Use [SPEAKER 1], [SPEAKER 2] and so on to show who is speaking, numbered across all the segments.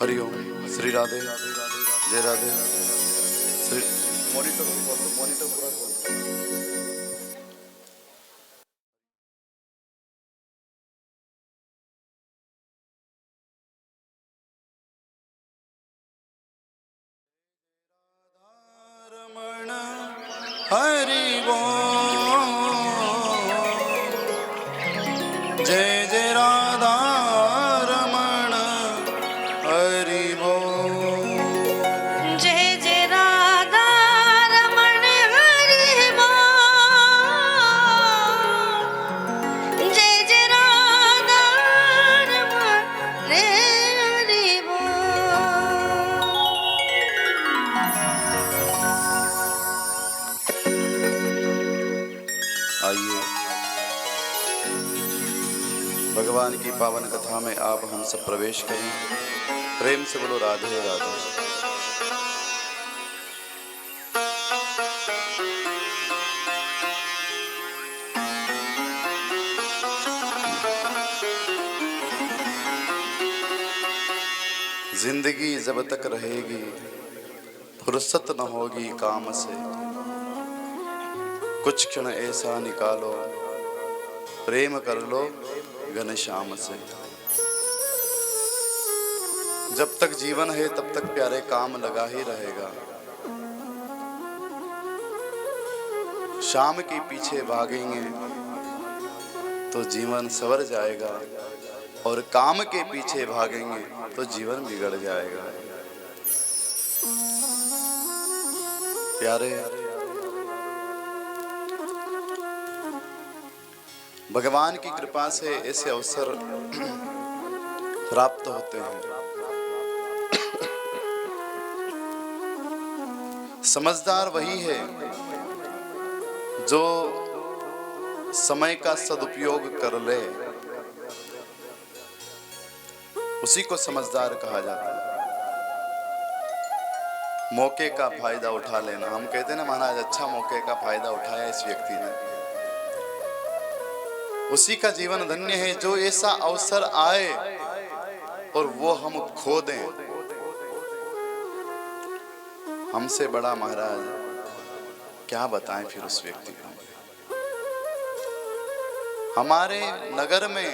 [SPEAKER 1] हरिओम। श्री राधे। जय राधे। श्री मॉनिटर पूरा खोल। हरि बोल। जय जय राधा रमण हरि बोल।
[SPEAKER 2] जय जय राधा रमण हरि बोल। जय जय राधा रमण हरि बोल।
[SPEAKER 1] आइए भगवान की पावन कथा में आप हम सब प्रवेश करें। प्रेम से बोलो राधे राधे। जिंदगी जब तक रहेगी फुर्सत न होगी काम से। कुछ क्षण ऐसा निकालो प्रेम कर लो घनश्याम से। जब तक जीवन है तब तक प्यारे काम लगा ही रहेगा। शाम के पीछे भागेंगे तो जीवन संवर जाएगा और काम के पीछे भागेंगे तो जीवन बिगड़ जाएगा। प्यारे भगवान की कृपा से ऐसे अवसर प्राप्त होते हैं। समझदार वही है जो समय का सदुपयोग कर ले, उसी को समझदार कहा जाता है। मौके का फायदा उठा लेना, हम कहते हैं ना महाराज अच्छा मौके का फायदा उठाया इस व्यक्ति ने, उसी का जीवन धन्य है। जो ऐसा अवसर आए और वो हम खो दें, हमसे बड़ा महाराज क्या बताएं फिर उस व्यक्ति को। हमारे नगर में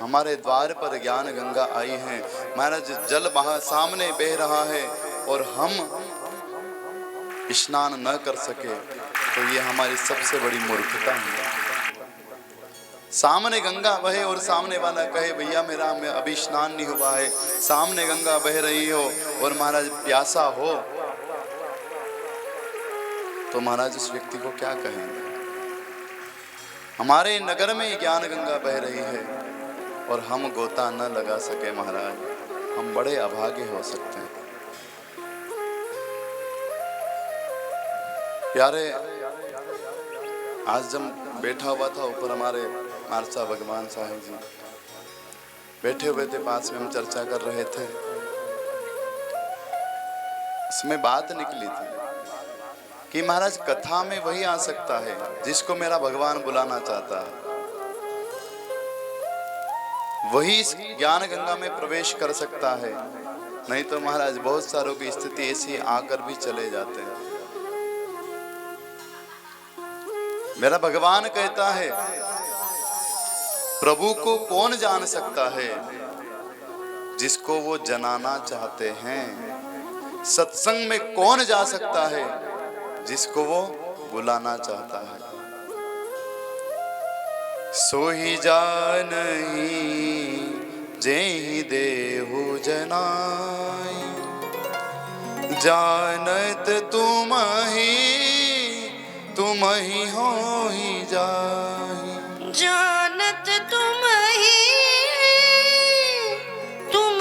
[SPEAKER 1] हमारे द्वार पर ज्ञान गंगा आई है महाराज, जल वहां सामने बह रहा है और हम स्नान न कर सके तो ये हमारी सबसे बड़ी मूर्खता है। सामने गंगा बहे और सामने वाला कहे भैया मेरा अभी स्नान नहीं हुआ है, सामने गंगा बह रही हो और महाराज प्यासा हो, तो महाराज उस व्यक्ति को क्या कहेंगे। हमारे नगर में ज्ञान गंगा बह रही है और हम गोता न लगा सके महाराज, हम बड़े अभागे हो सकते हैं। प्यारे, आज जब बैठा हुआ था ऊपर हमारे मारसा भगवान साहब जी बैठे हुए थे, पास में हम चर्चा कर रहे थे, इसमें बात निकली थी कि महाराज कथा में वही आ सकता है जिसको मेरा भगवान बुलाना चाहता है, वही इस ज्ञान गंगा में प्रवेश कर सकता है, नहीं तो महाराज बहुत सारों की स्थिति ऐसी आकर भी चले जाते हैं। मेरा भगवान कहता है प्रभु को कौन जान सकता है, जिसको वो जनाना चाहते हैं। सत्संग में कौन जा सकता है, जिसको वो बुलाना चाहता है। सो ही जानही जेहि देहु जनाई, जानत तुम ही हो ही जाई।
[SPEAKER 2] जानत तुम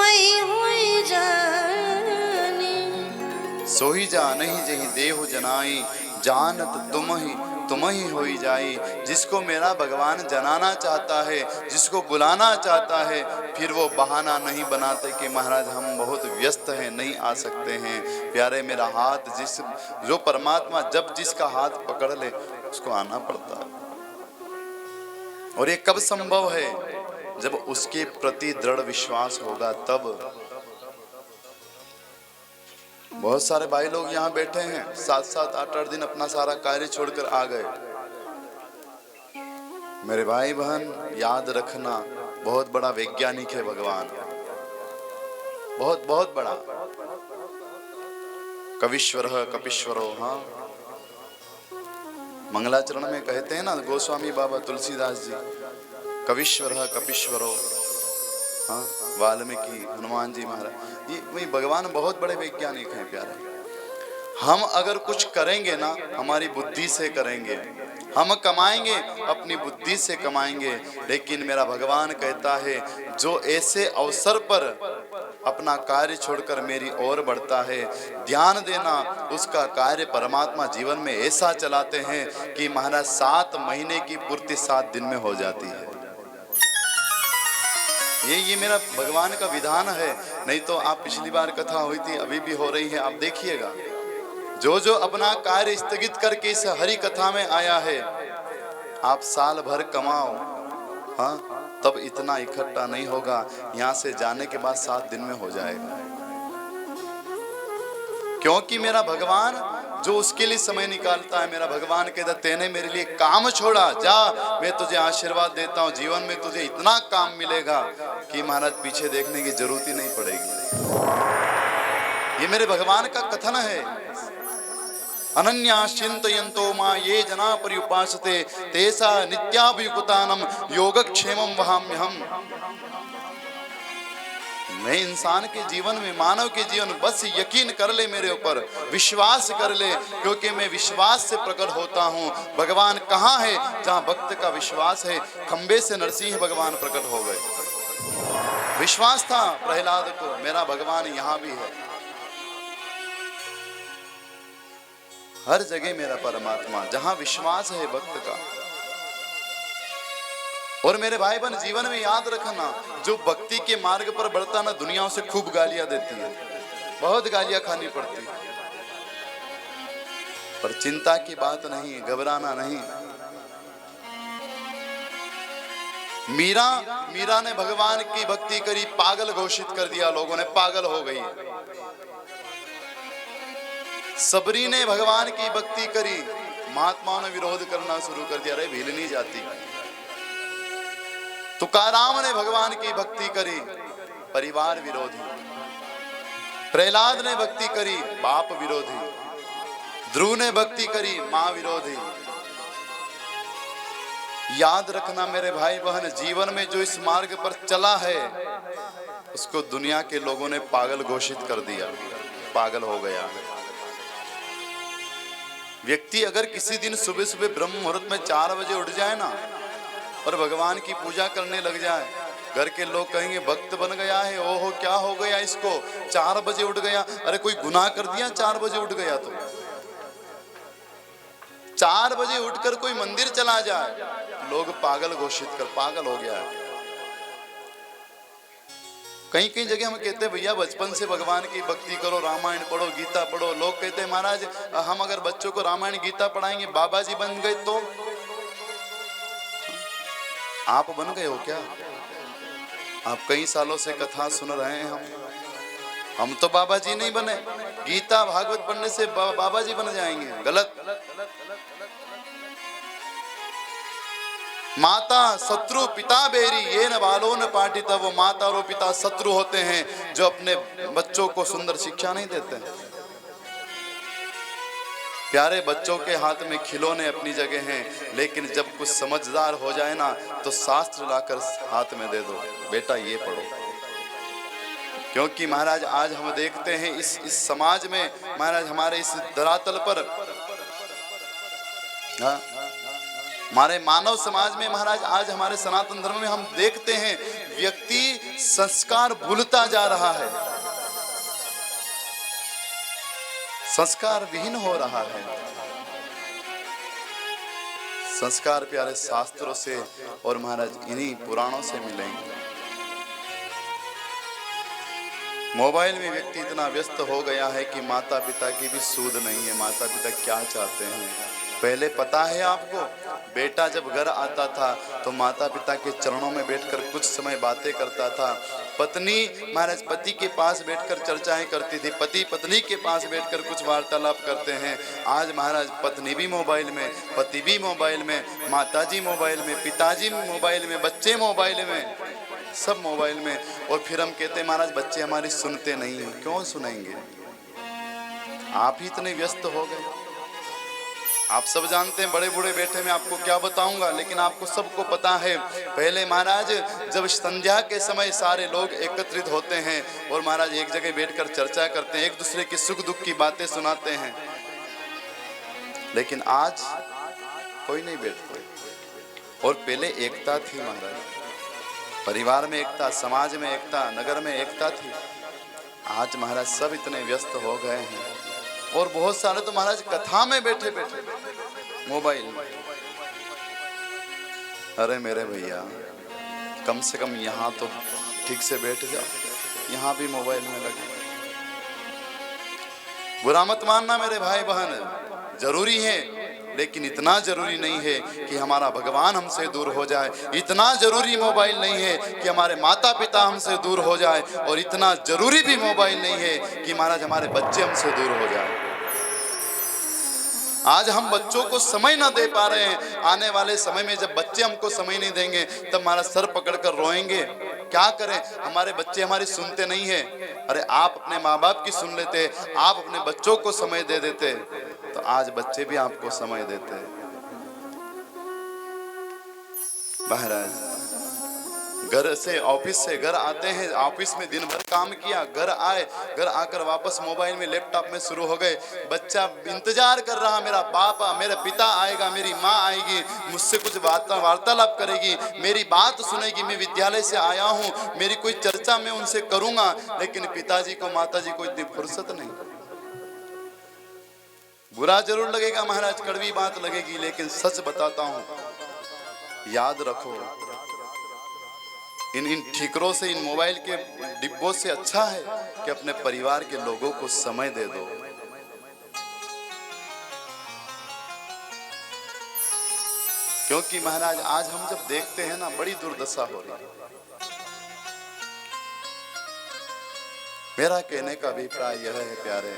[SPEAKER 2] ही होई जानी।
[SPEAKER 1] सो ही जानही जेहि देहु जनाई, जानत तुम ही होई जाई। जिसको मेरा भगवान जनाना चाहता है, जिसको बुलाना चाहता है, फिर वो बहाना नहीं बनाते कि महाराज हम बहुत व्यस्त हैं, नहीं आ सकते हैं। प्यारे, मेरा हाथ जो परमात्मा जब जिसका हाथ पकड़ ले उसको आना पड़ता है। और ये कब संभव है, जब उसके प्रति दृढ़ विश्वास होगा तब। बहुत सारे भाई लोग यहाँ बैठे हैं, 7-7 8-8 दिन अपना सारा कार्य छोड़कर आ गए। मेरे भाई बहन याद रखना, बहुत बड़ा वैज्ञानिक है भगवान, बहुत बहुत बड़ा। कविश्वर कपीश्वरो, हाँ मंगलाचरण में कहते हैं ना गोस्वामी बाबा तुलसीदास जी, कविश्वर कपीश्वरो, हाँ वाल्मीकि, हनुमान जी महाराज, ये वही भगवान बहुत बड़े वैज्ञानिक हैं। प्यारे, हम अगर कुछ करेंगे ना हमारी बुद्धि से करेंगे, हम कमाएंगे अपनी बुद्धि से कमाएंगे, लेकिन मेरा भगवान कहता है जो ऐसे अवसर पर अपना कार्य छोड़कर मेरी ओर बढ़ता है, ध्यान देना उसका कार्य परमात्मा जीवन में ऐसा चलाते हैं कि महाराज 7 महीने की पूर्ति 7 दिन में हो जाती है। ये मेरा भगवान का विधान है। नहीं तो आप पिछली बार कथा हुई थी, अभी भी हो रही है, आप देखिएगा। जो अपना कार्य स्थगित करके इस हरि कथा में आया है, आप साल भर कमाओ, हाँ तब इतना इकट्ठा नहीं होगा, यहाँ से जाने के बाद 7 दिन में हो जाएगा। क्योंकि मेरा भगवान जो उसके लिए समय निकालता है, मेरा भगवान कहता तेने मेरे लिए काम छोड़ा, जा मैं तुझे आशीर्वाद देता हूँ, जीवन में तुझे इतना काम मिलेगा कि महाराज पीछे देखने की जरूरत ही नहीं पड़ेगी। ये मेरे भगवान का कथन है। अनन्या चिंतयन्तो मां ये जना पर्युपासते तेसा नित्याभियुक्तानां योगक्षेमं वहाम्यहम्। मैं इंसान के जीवन में, मानव के जीवन, बस यकीन कर ले मेरे ऊपर, विश्वास कर ले, क्योंकि मैं विश्वास से प्रकट होता हूँ। भगवान कहाँ है? जहाँ भक्त का विश्वास है। खंबे से नरसिंह भगवान प्रकट हो गए। विश्वास था प्रहलाद को, मेरा भगवान यहाँ भी है, हर जगह मेरा परमात्मा। जहाँ विश्वास है भक्त का। और मेरे भाई बहन, जीवन में याद रखना, जो भक्ति के मार्ग पर बढ़ता ना, दुनिया उसे खूब गालियां देती है, बहुत गालियां खानी पड़ती है, पर चिंता की बात नहीं है, घबराना नहीं। मीरा ने भगवान की भक्ति करी, पागल घोषित कर दिया, लोगों ने पागल हो गई। सबरी ने भगवान की भक्ति करी, महात्माओं ने विरोध करना शुरू कर दिया, अरे भील नहीं जाती। तुकाराम ने भगवान की भक्ति करी, परिवार विरोधी। प्रहलाद ने भक्ति करी, बाप विरोधी। ध्रुव ने भक्ति करी, मां विरोधी। याद रखना मेरे भाई बहन, जीवन में जो इस मार्ग पर चला है, उसको दुनिया के लोगों ने पागल घोषित कर दिया, पागल हो गया। व्यक्ति अगर किसी दिन सुबह सुबह ब्रह्म मुहूर्त में 4 बजे उठ जाए ना, और भगवान की पूजा करने लग जाए, घर के लोग कहेंगे भक्त बन गया है, ओहो क्या हो गया इसको, 4 बजे उठ गया। अरे कोई गुनाह कर दिया 4 बजे उठ गया? तो 4 बजे उठकर कोई मंदिर चला जाए, लोग पागल घोषित कर, पागल हो गया है। कहीं कहीं जगह हम कहते हैं भैया बचपन से भगवान की भक्ति करो, रामायण पढ़ो, गीता पढ़ो। लोग कहते हैं महाराज हम अगर बच्चों को रामायण गीता पढ़ाएंगे, बाबा जी बन गए तो? आप बन गए हो क्या? आप कई सालों से कथा सुन रहे हैं, हम तो बाबा जी नहीं बने। गीता भागवत पढ़ने से बाबा जी बन जाएंगे, गलत। माता शत्रु पिता बेरी, ये न बालो न पाठिता। वो माता और पिता शत्रु होते हैं जो अपने बच्चों को सुंदर शिक्षा नहीं देते हैं। प्यारे बच्चों के हाथ में खिलौने अपनी जगह हैं, लेकिन जब कुछ समझदार हो जाए ना, तो शास्त्र लाकर हाथ में दे दो, बेटा ये पढ़ो। क्योंकि महाराज आज हम देखते हैं इस समाज में, महाराज हमारे इस धरातल पर, हमारे मानव समाज में महाराज, आज हमारे सनातन धर्म में हम देखते हैं व्यक्ति संस्कार भूलता जा रहा है, संस्कार विहीन हो रहा है। संस्कार प्यारे शास्त्रों से और महाराज इन्हीं पुराणों से मिलेंगे। मोबाइल में व्यक्ति इतना व्यस्त हो गया है कि माता पिता की भी सूध नहीं है, माता पिता क्या चाहते हैं। पहले पता है आपको, बेटा जब घर आता था तो माता पिता के चरणों में बैठकर कुछ समय बातें करता था। पत्नी महाराज पति के पास बैठकर चर्चाएं करती थी, पति पत्नी के पास बैठकर कुछ वार्तालाप करते हैं। आज महाराज पत्नी भी मोबाइल में, पति भी मोबाइल में, माताजी मोबाइल में, पिताजी मोबाइल में, बच्चे मोबाइल में, सब मोबाइल में। और फिर हम कहते हैं महाराज बच्चे हमारी सुनते नहीं हैं। क्यों सुनेंगे? आप ही इतने व्यस्त हो गए। आप सब जानते हैं, बड़े बूढ़े बैठे मैं आपको क्या बताऊंगा, लेकिन आपको सबको पता है। पहले महाराज जब संध्या के समय सारे लोग एकत्रित होते हैं और महाराज एक जगह बैठकर चर्चा करते हैं, एक दूसरे की सुख दुख की बातें सुनाते हैं, लेकिन आज कोई नहीं बैठते। और पहले एकता थी महाराज, परिवार में एकता, समाज में एकता, नगर में एकता थी। आज महाराज सब इतने व्यस्त हो गए हैं, और बहुत सारे तो महाराज कथा में बैठे बैठे मोबाइल में। अरे मेरे भैया कम से कम यहाँ तो ठीक से बैठ जाओ, यहाँ भी मोबाइल में लगे। बुरा मत मानना मेरे भाई बहन, जरूरी है, लेकिन इतना जरूरी नहीं है कि हमारा भगवान हमसे दूर हो जाए। इतना जरूरी मोबाइल नहीं है कि हमारे माता पिता हमसे दूर हो जाए, और इतना जरूरी भी मोबाइल नहीं है कि महाराज हमारे बच्चे हमसे दूर हो जाए। आज हम बच्चों को समय ना दे पा रहे हैं। आने वाले समय में जब बच्चे हमको समय नहीं देंगे, तब हमारा सर पकड़कर रोएंगे। क्या करें, हमारे बच्चे हमारी सुनते नहीं है। अरे आप अपने माँ बाप की सुन लेते, आप अपने बच्चों को समय दे देते, तो आज बच्चे भी आपको समय देते। महाराज घर से ऑफिस से घर आते हैं, ऑफिस में दिन भर काम किया, घर आए, घर आकर वापस मोबाइल में लैपटॉप में शुरू हो गए। बच्चा इंतजार कर रहा, मेरा बाप मेरा पिता आएगा, मेरी माँ आएगी, मुझसे कुछ वार्तालाप करेगी, मेरी बात सुनेगी, मैं विद्यालय से आया हूँ, मेरी कोई चर्चा मैं उनसे करूंगा। लेकिन पिताजी को माताजी को इतनी फुर्सत नहीं। बुरा जरूर लगेगा महाराज, कड़वी बात लगेगी, लेकिन सच बताता हूं, याद रखो, इन ठीकरों से, इन मोबाइल के डिब्बों से अच्छा है कि अपने परिवार के लोगों को समय दे दो। क्योंकि महाराज आज हम जब देखते हैं ना, बड़ी दुर्दशा हो रही है। मेरा कहने का अभिप्राय यह है प्यारे,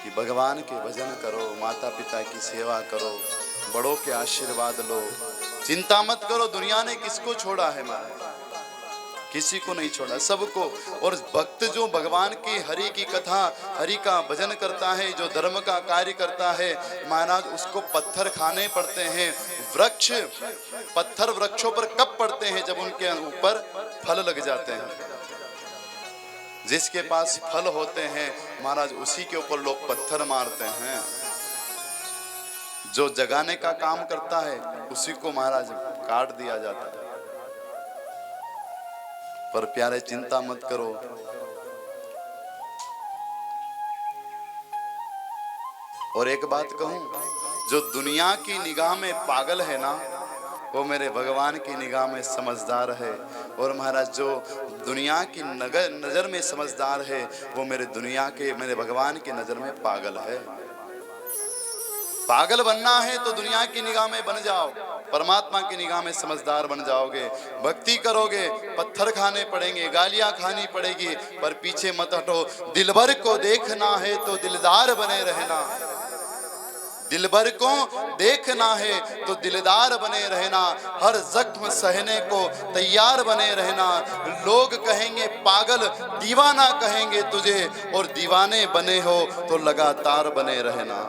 [SPEAKER 1] कि भगवान के भजन करो, माता पिता की सेवा करो, बड़ों के आशीर्वाद लो, चिंता मत करो। दुनिया ने किसको छोड़ा है महाराज? किसी को नहीं छोड़ा, सबको। और भक्त जो भगवान की हरि की कथा, हरि का भजन करता है, जो धर्म का कार्य करता है महाराज, उसको पत्थर खाने पड़ते हैं। वृक्ष, पत्थर वृक्षों पर कब पड़ते हैं? जब उनके ऊपर फल लग जाते हैं। जिसके पास फल होते हैं महाराज, उसी के ऊपर लोग पत्थर मारते हैं। जो जगाने का काम करता है उसी को महाराज काट दिया जाता है। पर प्यारे चिंता मत करो, और एक बात कहूं, जो दुनिया की निगाह में पागल है ना, वो मेरे भगवान की निगाह में समझदार है। और महाराज जो दुनिया की नजर में समझदार है, वो मेरे भगवान की नजर में पागल है। पागल बनना है तो दुनिया की निगाह में बन जाओ, परमात्मा की निगाह में समझदार बन जाओगे। भक्ति करोगे, पत्थर खाने पड़ेंगे, गालियां खानी पड़ेगी, पर पीछे मत हटो। दिलभर को देखना है तो दिलदार बने रहना, दिलभर को देखना है तो दिलदार बने रहना, हर जख्म सहने को तैयार बने रहना। लोग कहेंगे पागल, दीवाना कहेंगे तुझे, और दीवाने बने हो तो लगातार बने रहना।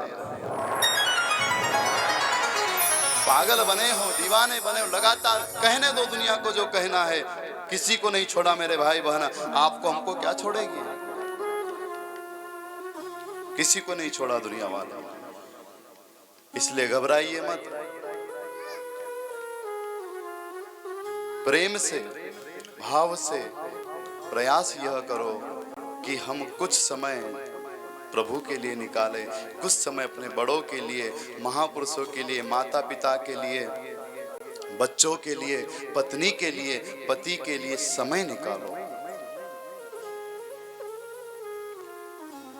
[SPEAKER 1] पागल बने हो, दीवाने बने हो, लगातार कहने दो दुनिया को जो कहना है। किसी को नहीं छोड़ा मेरे भाई बहन, आपको हमको क्या छोड़ेगी? किसी को नहीं छोड़ा दुनिया वाला, इसलिए घबराइए मत। प्रेम से, भाव से प्रयास यह करो कि हम कुछ समय प्रभु के लिए निकालें, कुछ समय अपने बड़ों के लिए, महापुरुषों के लिए, माता पिता के लिए, बच्चों के लिए, पत्नी के लिए, पति के लिए समय निकालो।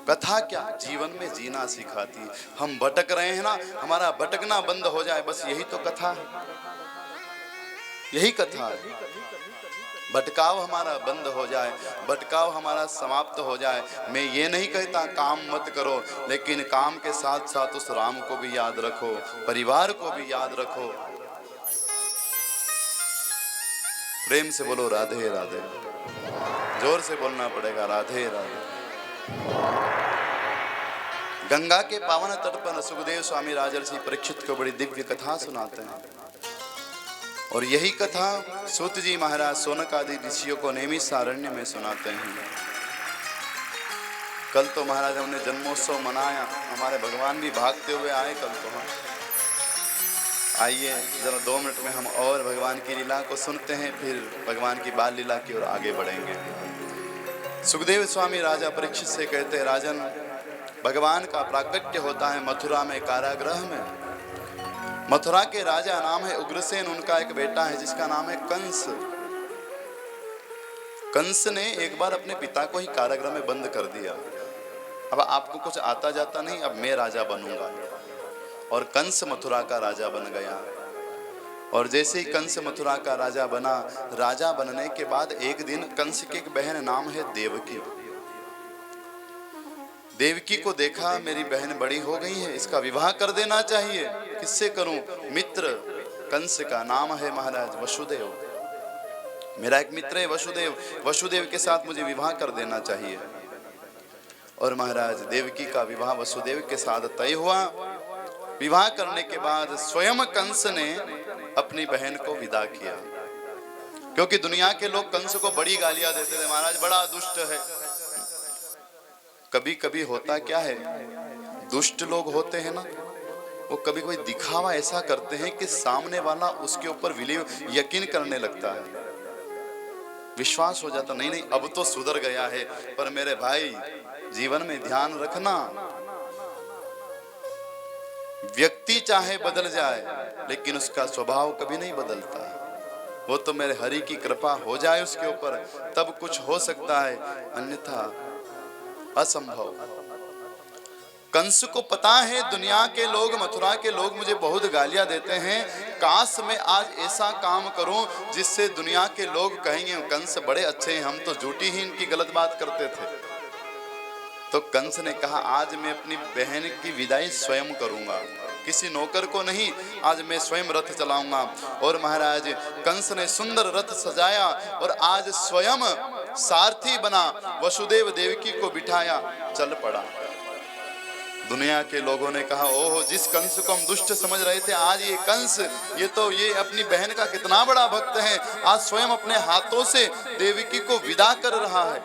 [SPEAKER 1] कथा क्या जीवन में जीना सिखाती। हम भटक रहे हैं ना, हमारा भटकना बंद हो जाए, बस यही तो कथा है, यही कथा है। भटकाव हमारा बंद हो जाए, भटकाव हमारा समाप्त हो जाए। मैं ये नहीं कहता काम मत करो, लेकिन काम के साथ साथ उस राम को भी याद रखो, परिवार को भी याद रखो। प्रेम से बोलो राधे राधे, जोर से बोलना पड़ेगा राधे राधे। गंगा के पावन तट पर सुखदेव स्वामी राजर्षि परीक्षित को बड़ी दिव्य कथा सुनाते हैं, और यही कथा सूत जी महाराज सोनक आदि ऋषियों को नैमिषारण्य में सुनाते हैं। कल तो महाराज हमने जन्मोत्सव मनाया, हमारे भगवान भी भागते हुए आए कल तो। हम आइए जरा 2 मिनट में हम और भगवान की लीला को सुनते हैं, फिर भगवान की बाल लीला की ओर आगे बढ़ेंगे। सुखदेव स्वामी राजा परीक्षित से कहते हैं, राजन, भगवान का प्राकट्य होता है मथुरा में कारागृह में। मथुरा के राजा नाम है उग्रसेन, उनका एक बेटा है जिसका नाम है कंस। कंस ने एक बार अपने पिता को ही कारागृह में बंद कर दिया। अब आपको कुछ आता जाता नहीं, अब मैं राजा बनूंगा, और कंस मथुरा का राजा बन गया। और जैसे ही कंस मथुरा का राजा बना, राजा बनने के बाद एक दिन कंस की एक बहन नाम है देवकी, देवकी को देखा मेरी बहन बड़ी हो गई है, इसका विवाह कर देना चाहिए। किससे करूं? मित्र कंस का नाम है महाराज वसुदेव, मेरा एक मित्र है वसुदेव, वसुदेव के साथ मुझे विवाह कर देना चाहिए। और महाराज देवकी का विवाह वसुदेव के साथ तय हुआ। विवाह करने के बाद स्वयं कंस ने अपनी बहन को विदा किया। क्योंकि दुनिया के लोग कंस को बड़ी गालियां देते थे, महाराज बड़ा दुष्ट है। कभी कभी होता क्या है, दुष्ट लोग होते हैं ना, वो कभी कभी दिखावा ऐसा करते हैं कि सामने वाला उसके ऊपर यकीन करने लगता है, विश्वास हो जाता, नहीं नहीं अब तो सुधर गया है। पर मेरे भाई जीवन में ध्यान रखना, व्यक्ति चाहे बदल जाए लेकिन उसका स्वभाव कभी नहीं बदलता। वो तो मेरे हरि की कृपा हो जाए उसके ऊपर तब कुछ हो सकता है, अन्यथा असंभव। कंस को पता है दुनिया के लोग, मथुरा के लोग मुझे बहुत गालियां देते हैं, काश मैं आज ऐसा काम करूं जिससे दुनिया के लोग कहेंगे कंस बड़े अच्छे हैं, हम तो झूठी ही इनकी गलत बात करते थे। तो कंस ने कहा आज मैं अपनी बहन की विदाई स्वयं करूंगा, किसी नौकर को नहीं, आज मैं स्वयं रथ चलाऊंगा। और महाराज कंस ने सुंदर रथ सजाया और आज स्वयं सारथी बना, वसुदेव देवकी को बिठाया, चल पड़ा। दुनिया के लोगों ने कहा ओहो, जिस कंस को हम दुष्ट समझ रहे थे, आज ये कंस, ये अपनी बहन का कितना बड़ा भक्त है, आज स्वयं अपने हाथों से देवकी को विदा कर रहा है।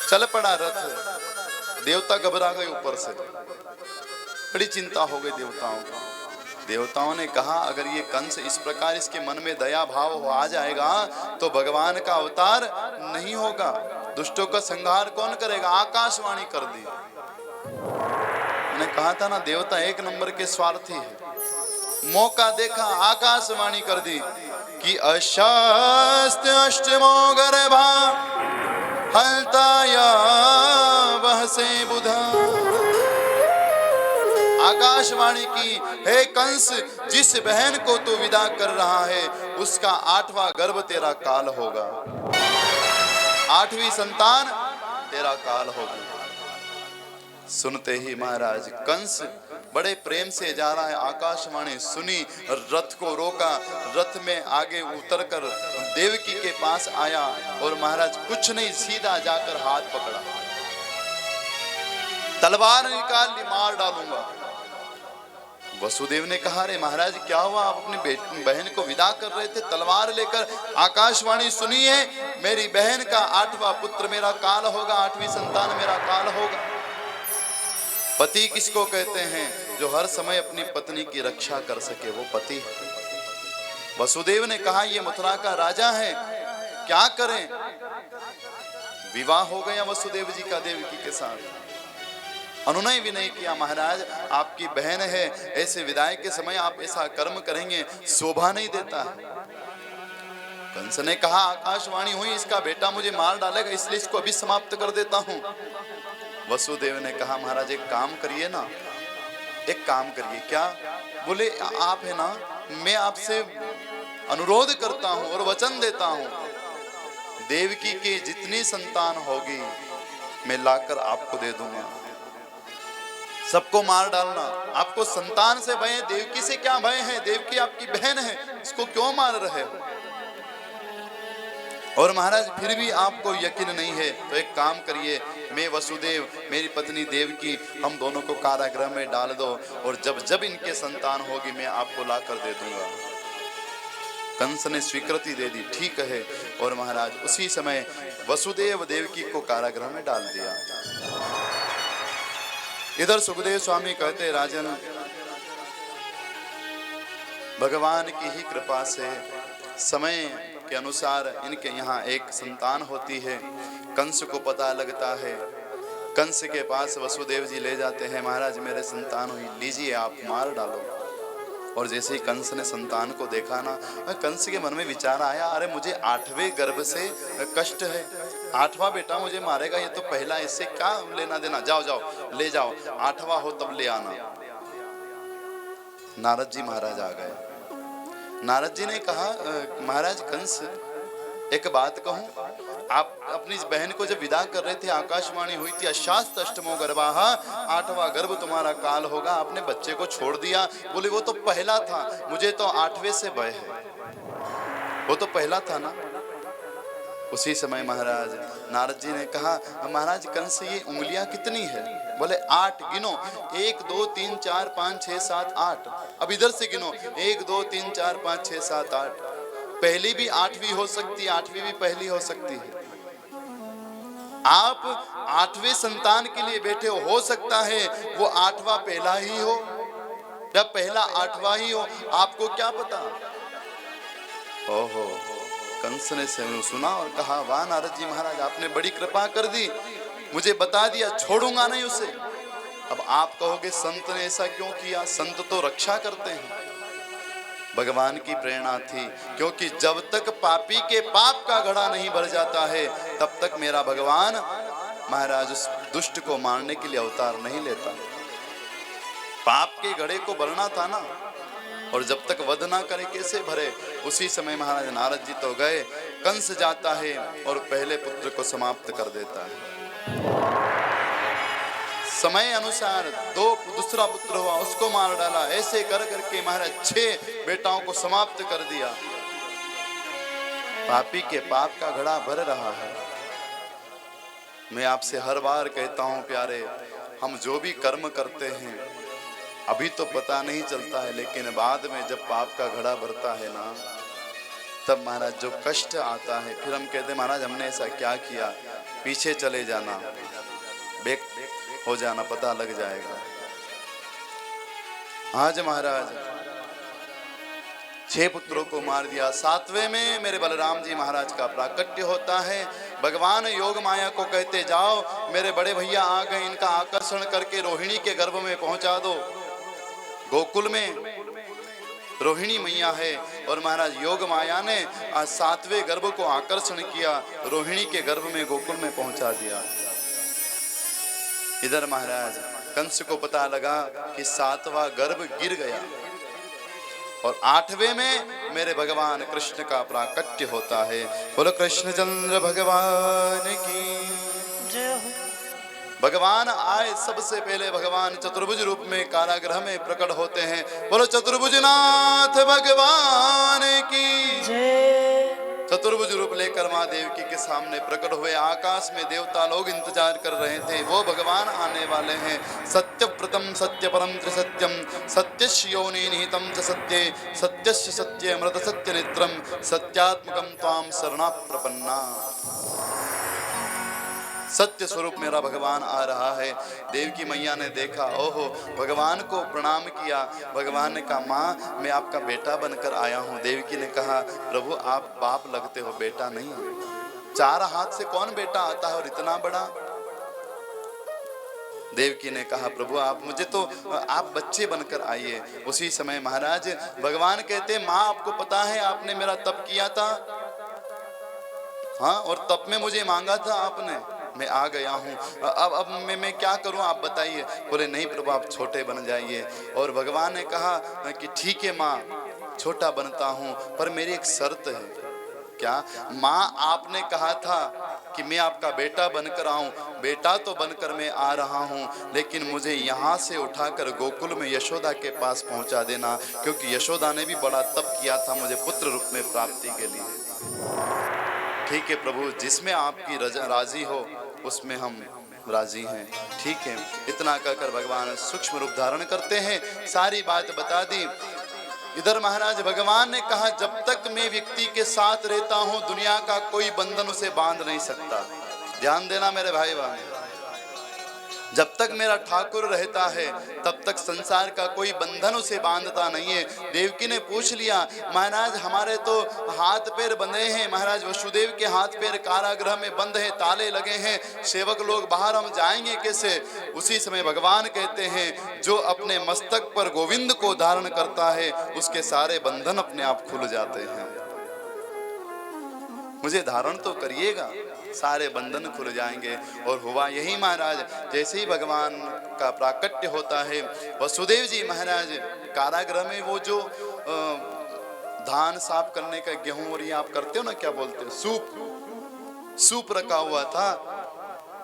[SPEAKER 1] चल पड़ा रथ, देवता घबरा गए, ऊपर से बड़ी चिंता हो गई देवताओं को। देवताओं ने कहा अगर ये कंस इस प्रकार इसके मन में दया भाव आ जाएगा तो भगवान का अवतार नहीं होगा, दुष्टों का संहार कौन करेगा। आकाशवाणी कर दी, मैंने कहा था ना देवता एक नंबर के स्वार्थी है। मौका देखा, आकाशवाणी कर दी कि अशास्त्र अष्टमो गर्भा हलताया वह से बुधा। आकाशवाणी की, हे कंस, जिस बहन को तू विदा कर रहा है उसका 8वां गर्भ तेरा काल होगा, 8वीं संतान तेरा काल होगी। सुनते ही महाराज कंस बड़े प्रेम से जा रहा है, आकाशवाणी सुनी, रथ को रोका, रथ में आगे उतरकर देवकी के पास आया और महाराज कुछ नहीं, सीधा जाकर हाथ पकड़ा, तलवार निकाल ली, मार डालूंगा। वसुदेव ने कहा रे महाराज क्या हुआ, आप अपनी बहन को विदा कर रहे थे, तलवार लेकर। आकाशवाणी सुनी है, मेरी बहन का 8वां पुत्र मेरा काल होगा, 8वीं संतान मेरा काल होगा। पति किसको कहते हैं, जो हर समय अपनी पत्नी की रक्षा कर सके, वो पति है। वसुदेव ने कहा ये मथुरा का राजा है, क्या करें। विवाह हो गया वसुदेव जी का देवकी के साथ, अनुनय भी नहीं किया। महाराज आपकी बहन है, ऐसे विदाई के समय आप ऐसा कर्म करेंगे, शोभा नहीं देता है। कंस ने कहा आकाशवाणी हुई, इसका बेटा मुझे मार डालेगा, इसलिए इसको अभी समाप्त कर देता हूं। वसुदेव ने कहा महाराज एक काम करिए ना, एक काम करिए। क्या? बोले आप है ना, मैं आपसे अनुरोध करता हूं और वचन देता हूं, देवकी की जितनी संतान होगी मैं लाकर आपको दे दूंगा, सबको मार डालना। आपको संतान से भय है, देवकी से क्या भय है, देवकी आपकी बहन है, इसको क्यों मार रहे हो। और महाराज फिर भी आपको यकीन नहीं है तो एक काम करिए, मैं वसुदेव, मेरी पत्नी देवकी, हम दोनों को कारागृह में डाल दो और जब जब इनके संतान होगी मैं आपको लाकर दे दूंगा। कंस ने स्वीकृति दे दी, ठीक है। और महाराज उसी समय वसुदेव देवकी को कारागृह में डाल दिया। इधर सुखदेव स्वामी कहते राजन, भगवान की ही कृपा से समय के अनुसार इनके यहाँ एक संतान होती है। कंस को पता लगता है, कंस के पास वसुदेव जी ले जाते हैं, महाराज मेरे संतान हुई, लीजिए आप मार डालो। और जैसे ही कंस ने संतान को देखा ना, कंस के मन में विचार आया, अरे मुझे 8वें गर्भ से कष्ट है, 8वां बेटा मुझे मारेगा, ये तो पहला, इससे क्या लेना देना, जाओ जाओ ले जाओ, 8वां हो तब ले आना। नारद जी महाराज आ गए। नारद जी ने कहा महाराज कंस एक बात कहूं, आप अपनी बहन को जब विदा कर रहे थे आकाशवाणी हुई थी अशास्त्र अष्टमो गर्भाः, 8वां गर्भ तुम्हारा काल होगा, आपने बच्चे को छोड़ दिया। बोले वो तो पहला था, मुझे तो 8वें से भय है, वो तो पहला था ना। उसी समय महाराज नारद जी ने कहा महाराज कंस ये उंगलियां कितनी है। बोले 8 गिनो, 1 2 3 4 5 6 7 8। अब इधर से गिनो, 1 2 3 4 5 6 7 8। पहली भी 8वीं हो सकती है, 8वीं भी पहली हो सकती है। आप 8वें संतान के लिए बैठे हो सकता है वो 8वां पहला ही हो या पहला 8वां ही हो, आपको क्या पता। ओहो, कंस ने सुना और कहा, वाह नारद जी महाराज, आपने बड़ी कृपा कर दी, मुझे बता दिया, छोड़ूंगा नहीं उसे। अब आप कहोगे संत ने ऐसा क्यों किया? संत तो रक्षा करते हैं। भगवान की प्रेरणा थी, क्योंकि जब तक पापी के पाप का घड़ा नहीं भर जाता है तब तक मेरा भगवान महाराज उस दुष्ट को मारने के लिए अवतार नहीं लेता। पाप के घड़े को भरना था ना, और जब तक वध ना करे कैसे भरे। उसी समय महाराज नारद जी तो गए, कंस जाता है और पहले पुत्र को समाप्त कर देता है। समय अनुसार दूसरा पुत्र हुआ, उसको मार डाला। ऐसे कर करके महाराज 6 बेटाओं को समाप्त कर दिया। पापी के पाप का घड़ा भर रहा है। मैं आपसे हर बार कहता हूं प्यारे, हम जो भी कर्म करते हैं अभी तो पता नहीं चलता है, लेकिन बाद में जब पाप का घड़ा भरता है ना, तब महाराज जो कष्ट आता है, फिर हम कहते हैं महाराज हमने ऐसा क्या किया। पीछे चले जाना, बेक हो जाना, पता लग जाएगा। आज महाराज 6 पुत्रों को मार दिया। 7वें में मेरे बलराम जी महाराज का प्राकट्य होता है। भगवान योग माया को कहते, जाओ मेरे बड़े भैया आ गए, इनका आकर्षण करके रोहिणी के गर्भ में पहुंचा दो। गोकुल में रोहिणी मैया है, और महाराज योग माया ने 7वें गर्भ को आकर्षण किया, रोहिणी के गर्भ में गोकुल में पहुंचा दिया। इधर महाराज कंस को पता लगा कि 7वां गर्भ गिर गया, और 8वें में मेरे भगवान कृष्ण का प्राकट्य होता है। बोलो कृष्णचंद्र भगवान की
[SPEAKER 2] जय हो।
[SPEAKER 1] भगवान आए, सबसे पहले भगवान चतुर्भुज रूप में कारागृह में प्रकट होते हैं। बोलो चतुर्भुजनाथ भगवान की
[SPEAKER 2] जय।
[SPEAKER 1] चतुर्भुज रूप लेकर माँ देवकी के सामने प्रकट हुए। आकाश में देवता लोग इंतजार कर रहे थे, वो भगवान आने वाले हैं। सत्यव्रतम सत्य परम त्रिसत्यम सत्यस्य योनि निहितम च सत्ये सत्यस्य सत्य अमृत सत्य नेत्रम सत्यात्मकम त्वाम शरणा प्रपन्ना। सत्य स्वरूप मेरा भगवान आ रहा है। देवकी मैया ने देखा, ओहो, भगवान को प्रणाम किया। भगवान ने कहा, माँ मैं आपका बेटा बनकर आया हूँ। देवकी ने कहा, प्रभु आप बाप लगते हो, बेटा नहीं। 4 हाथ से कौन बेटा आता है और इतना बड़ा। देवकी ने कहा, प्रभु आप मुझे तो आप बच्चे बनकर आइए। उसी समय महाराज भगवान कहते, माँ आपको पता है आपने मेरा तप किया था, हाँ, और तप में मुझे मांगा था आपने, मैं आ गया हूँ। अब मैं क्या करूँ आप बताइए। बोले नहीं प्रभु आप छोटे बन जाइए। और भगवान ने कहा कि ठीक है माँ, छोटा बनता हूँ, पर मेरी एक शर्त है। क्या? माँ आपने कहा था कि मैं आपका बेटा बनकर आऊं। बेटा तो बनकर मैं आ रहा हूं, लेकिन मुझे यहाँ से उठाकर गोकुल में यशोदा के पास पहुंचा देना, क्योंकि यशोदा ने भी बड़ा तप किया था मुझे पुत्र रूप में प्राप्ति के लिए। ठीक है प्रभु, जिसमें आपकी राजी हो उसमें हम राजी हैं। ठीक है, इतना कहकर भगवान सूक्ष्म रूप धारण करते हैं। सारी बात बता दी। इधर महाराज भगवान ने कहा, जब तक मैं व्यक्ति के साथ रहता हूं दुनिया का कोई बंधन उसे बांध नहीं सकता। ध्यान देना मेरे भाई बहन, जब तक मेरा ठाकुर रहता है तब तक संसार का कोई बंधन उसे बांधता नहीं है। देवकी ने पूछ लिया, महाराज हमारे तो हाथ पैर बंधे हैं, महाराज वसुदेव के हाथ पैर कारागृह में बंद है, ताले लगे हैं, सेवक लोग बाहर, हम जाएंगे कैसे। उसी समय भगवान कहते हैं, जो अपने मस्तक पर गोविंद को धारण करता है उसके सारे बंधन अपने आप खुल जाते हैं। मुझे धारण तो करिएगा, सारे बंधन खुल जाएंगे। और हुआ यही महाराज। जैसे ही भगवान का प्राकट्य होता है, वसुदेव जी महाराज कारागृह में वो जो धान साफ करने का, गेहूं और ये आप करते हो ना, क्या बोलते हो, सूप रखा हुआ था।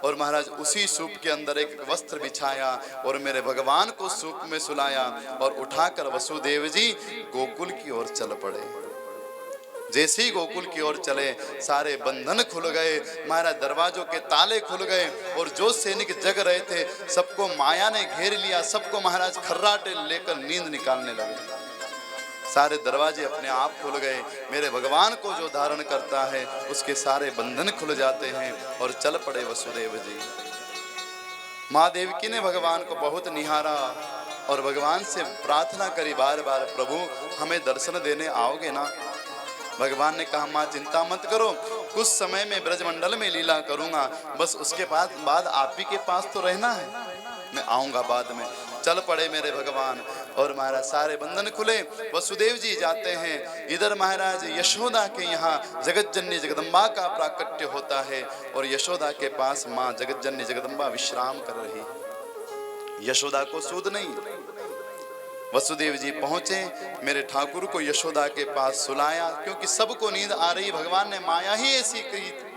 [SPEAKER 1] और महाराज उसी सूप के अंदर एक वस्त्र बिछाया और मेरे भगवान को सूप में सुलाया और उठाकर वसुदेव जी गोकुल की ओर चल पड़े। जैसे ही गोकुल की ओर चले सारे बंधन खुल गए, महाराज दरवाजों के ताले खुल गए और जो सैनिक जग रहे थे सबको माया ने घेर लिया, सबको महाराज खर्राटे लेकर नींद निकालने लगे। सारे दरवाजे अपने आप खुल गए। मेरे भगवान को जो धारण करता है उसके सारे बंधन खुल जाते हैं और चल पड़े वसुदेव जी। माँ देवकी ने भगवान को बहुत निहारा और भगवान से प्रार्थना करी बार बार, प्रभु हमें दर्शन देने आओगे ना? भगवान ने कहा, माँ चिंता मत करो, कुछ समय में ब्रजमंडल में लीला करूंगा, बस उसके बाद आप ही के पास तो रहना है, मैं आऊंगा बाद में। चल पड़े मेरे भगवान और महाराज सारे बंधन खुले। वसुदेव जी जाते हैं, इधर महाराज यशोदा के यहाँ जगतजननी जगदम्बा का प्राकट्य होता है और यशोदा के पास माँ जगतजननी जगदम्बा विश्राम कर रही। यशोदा को सूद नहीं। वसुदेव जी पहुंचे, मेरे ठाकुर को यशोदा के पास सुलाया, क्योंकि सबको नींद आ रही, भगवान ने माया ही ऐसी की थी।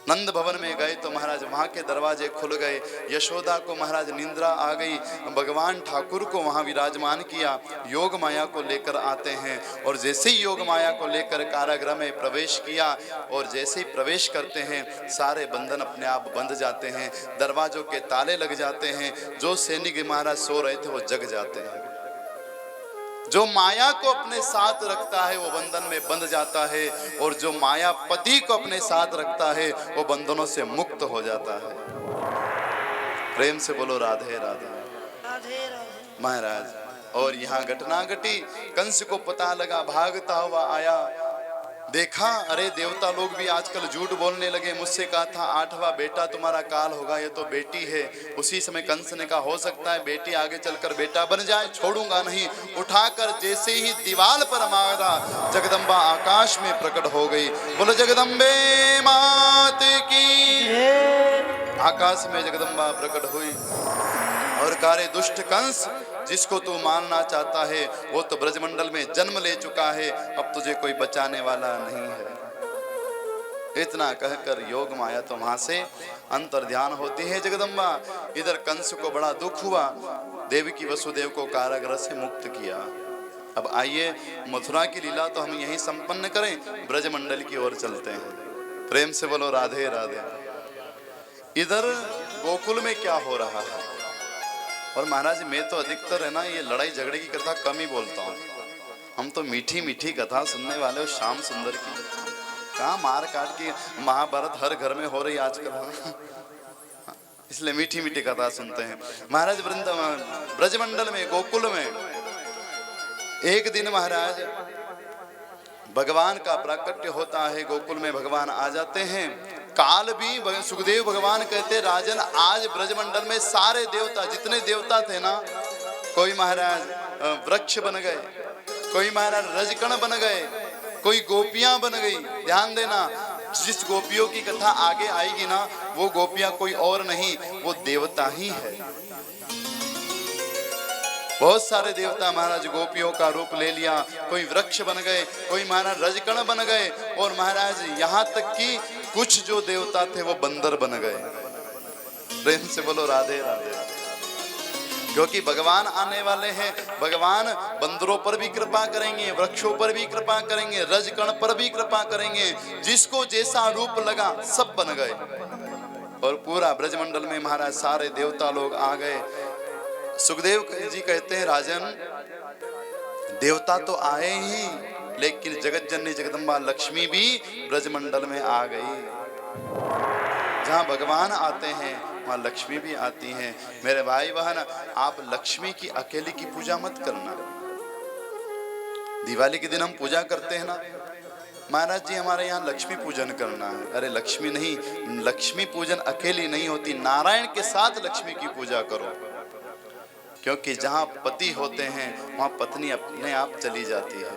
[SPEAKER 1] नंद भवन में गए तो महाराज वहां के दरवाजे खुल गए, यशोदा को महाराज निंद्रा आ गई, भगवान ठाकुर को वहां विराजमान किया, योग माया को लेकर आते हैं और जैसे ही योग माया को लेकर कारागृह में प्रवेश किया और जैसे ही प्रवेश करते हैं सारे बंधन अपने आप बंध जाते हैं, दरवाजों के ताले लग जाते हैं। जो सैनिक महाराज सो रहे थे वो जग जाते हैं। जो माया को अपने साथ रखता है वो बंधन में बंध जाता है और जो माया पति को अपने साथ रखता है वो बंधनों से मुक्त हो जाता है। प्रेम से बोलो राधे राधे।
[SPEAKER 2] राधे राधे।
[SPEAKER 1] महाराज और यहाँ घटना घटी, कंस को पता लगा, भागता हुआ आया, देखा अरे देवता लोग भी आजकल झूठ बोलने लगे, मुझसे कहा था 8वां बेटा तुम्हारा काल होगा, ये तो बेटी है। उसी समय कंस ने कहा हो सकता है बेटी आगे चलकर बेटा बन जाए, छोड़ूंगा नहीं। उठाकर जैसे ही दीवार पर मारा, जगदम्बा आकाश में प्रकट हो गई। बोलो जगदम्बे मात की। आकाश में जगदम्बा प्रकट हुई और कारे दुष्ट कंस, जिसको तू मारना चाहता है वो तो ब्रजमंडल में जन्म ले चुका है, अब तुझे कोई बचाने वाला नहीं है। इतना कहकर योग माया तो वहां से अंतर ध्यान होती है जगदम्बा। इधर कंस को बड़ा दुख हुआ, देवकी वसुदेव को कारागृह से मुक्त किया। अब आइए मथुरा की लीला तो हम यहीं संपन्न करें, ब्रजमंडल की ओर चलते हैं। प्रेम से बोलो राधे राधे। इधर गोकुल में क्या हो रहा है? और महाराज मैं तो अधिकतर है ना ये लड़ाई झगड़े की कथा कम ही बोलता हूँ, हम तो मीठी मीठी कथा सुनने वाले हो। श्याम सुंदर की कहाँ मार काट की महाभारत हर घर में हो रही आजकल, इसलिए मीठी मीठी कथा सुनते हैं। महाराज वृंदावन ब्रजमंडल में गोकुल में एक दिन महाराज भगवान का प्राकट्य होता है, गोकुल में भगवान आ जाते हैं। काल भी सुखदेव भगवान कहते राजन आज ब्रजमंडल में सारे देवता जितने देवता थे ना, कोई महाराज वृक्ष बन गए, कोई महाराज रजकण बन गए, कोई गोपियां बन गई। ध्यान देना, जिस गोपियों की कथा आगे आएगी ना वो गोपियां कोई और नहीं, वो देवता ही है। बहुत सारे देवता महाराज गोपियों का रूप ले लिया, कोई वृक्ष बन गए, कोई महाराज रजकण बन गए और महाराज यहाँ तक कि कुछ जो देवता थे वो बंदर बन गए। प्रेम से बोलो राधे राधे। क्योंकि भगवान आने वाले हैं, भगवान बंदरों पर भी कृपा करेंगे, वृक्षों पर भी कृपा करेंगे, रजकण पर भी कृपा करेंगे। जिसको जैसा रूप लगा सब बन गए और पूरा ब्रजमंडल में महाराज सारे देवता लोग आ गए। सुखदेव जी कहते हैं राजन देवता तो आए ही, लेकिन जगत जननी जगदम्बा लक्ष्मी भी ब्रजमंडल में आ गई। जहां भगवान आते हैं वहां लक्ष्मी भी आती हैं। मेरे भाई बहन, आप लक्ष्मी की अकेली की पूजा मत करना। दिवाली के दिन हम पूजा करते हैं ना, महाराज जी हमारे यहाँ लक्ष्मी पूजन करना है। अरे लक्ष्मी नहीं, लक्ष्मी पूजन अकेली नहीं होती, नारायण के साथ लक्ष्मी की पूजा करो। क्योंकि जहां पति होते हैं वहां पत्नी अपने आप चली जाती है।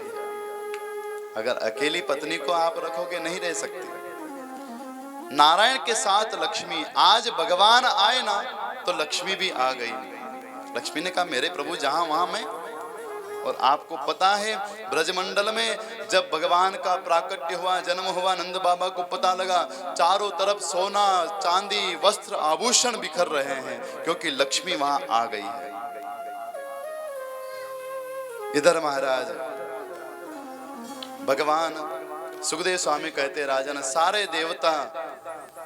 [SPEAKER 1] अगर अकेली पत्नी को आप रखोगे नहीं रह सकती। नारायण के साथ लक्ष्मी, आज भगवान आए ना तो लक्ष्मी भी आ गई। लक्ष्मी ने कहा मेरे प्रभु जहां वहां मैं। और आपको पता है ब्रजमंडल में जब भगवान का प्राकट्य हुआ, जन्म हुआ, नंद बाबा को पता लगा चारों तरफ सोना चांदी वस्त्र आभूषण बिखर रहे हैं, क्योंकि लक्ष्मी वहां आ गई है। इधर महाराज भगवान सुखदेव स्वामी कहते राजन सारे देवता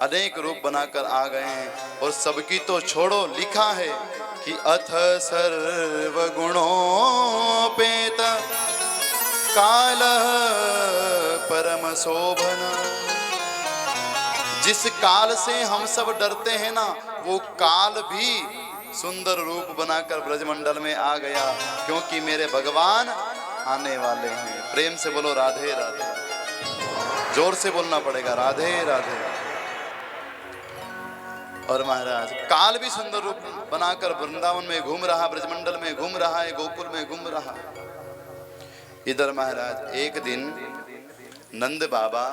[SPEAKER 1] अनेक रूप बनाकर आ गए हैं और सबकी तो छोड़ो, लिखा है कि अथ सर्व गुणोपेत काल परम शोभन। जिस काल से हम सब डरते हैं ना, वो काल भी सुंदर रूप बनाकर ब्रजमंडल में आ गया, क्योंकि मेरे भगवान आने वाले हैं। प्रेम से बोलो राधे राधे, जोर से बोलना पड़ेगा राधे राधे। और महाराज काल भी सुंदर रूप बनाकर वृंदावन में घूम रहा, ब्रजमंडल में घूम रहा है, गोकुल में घूम रहा। इधर महाराज एक दिन नंद बाबा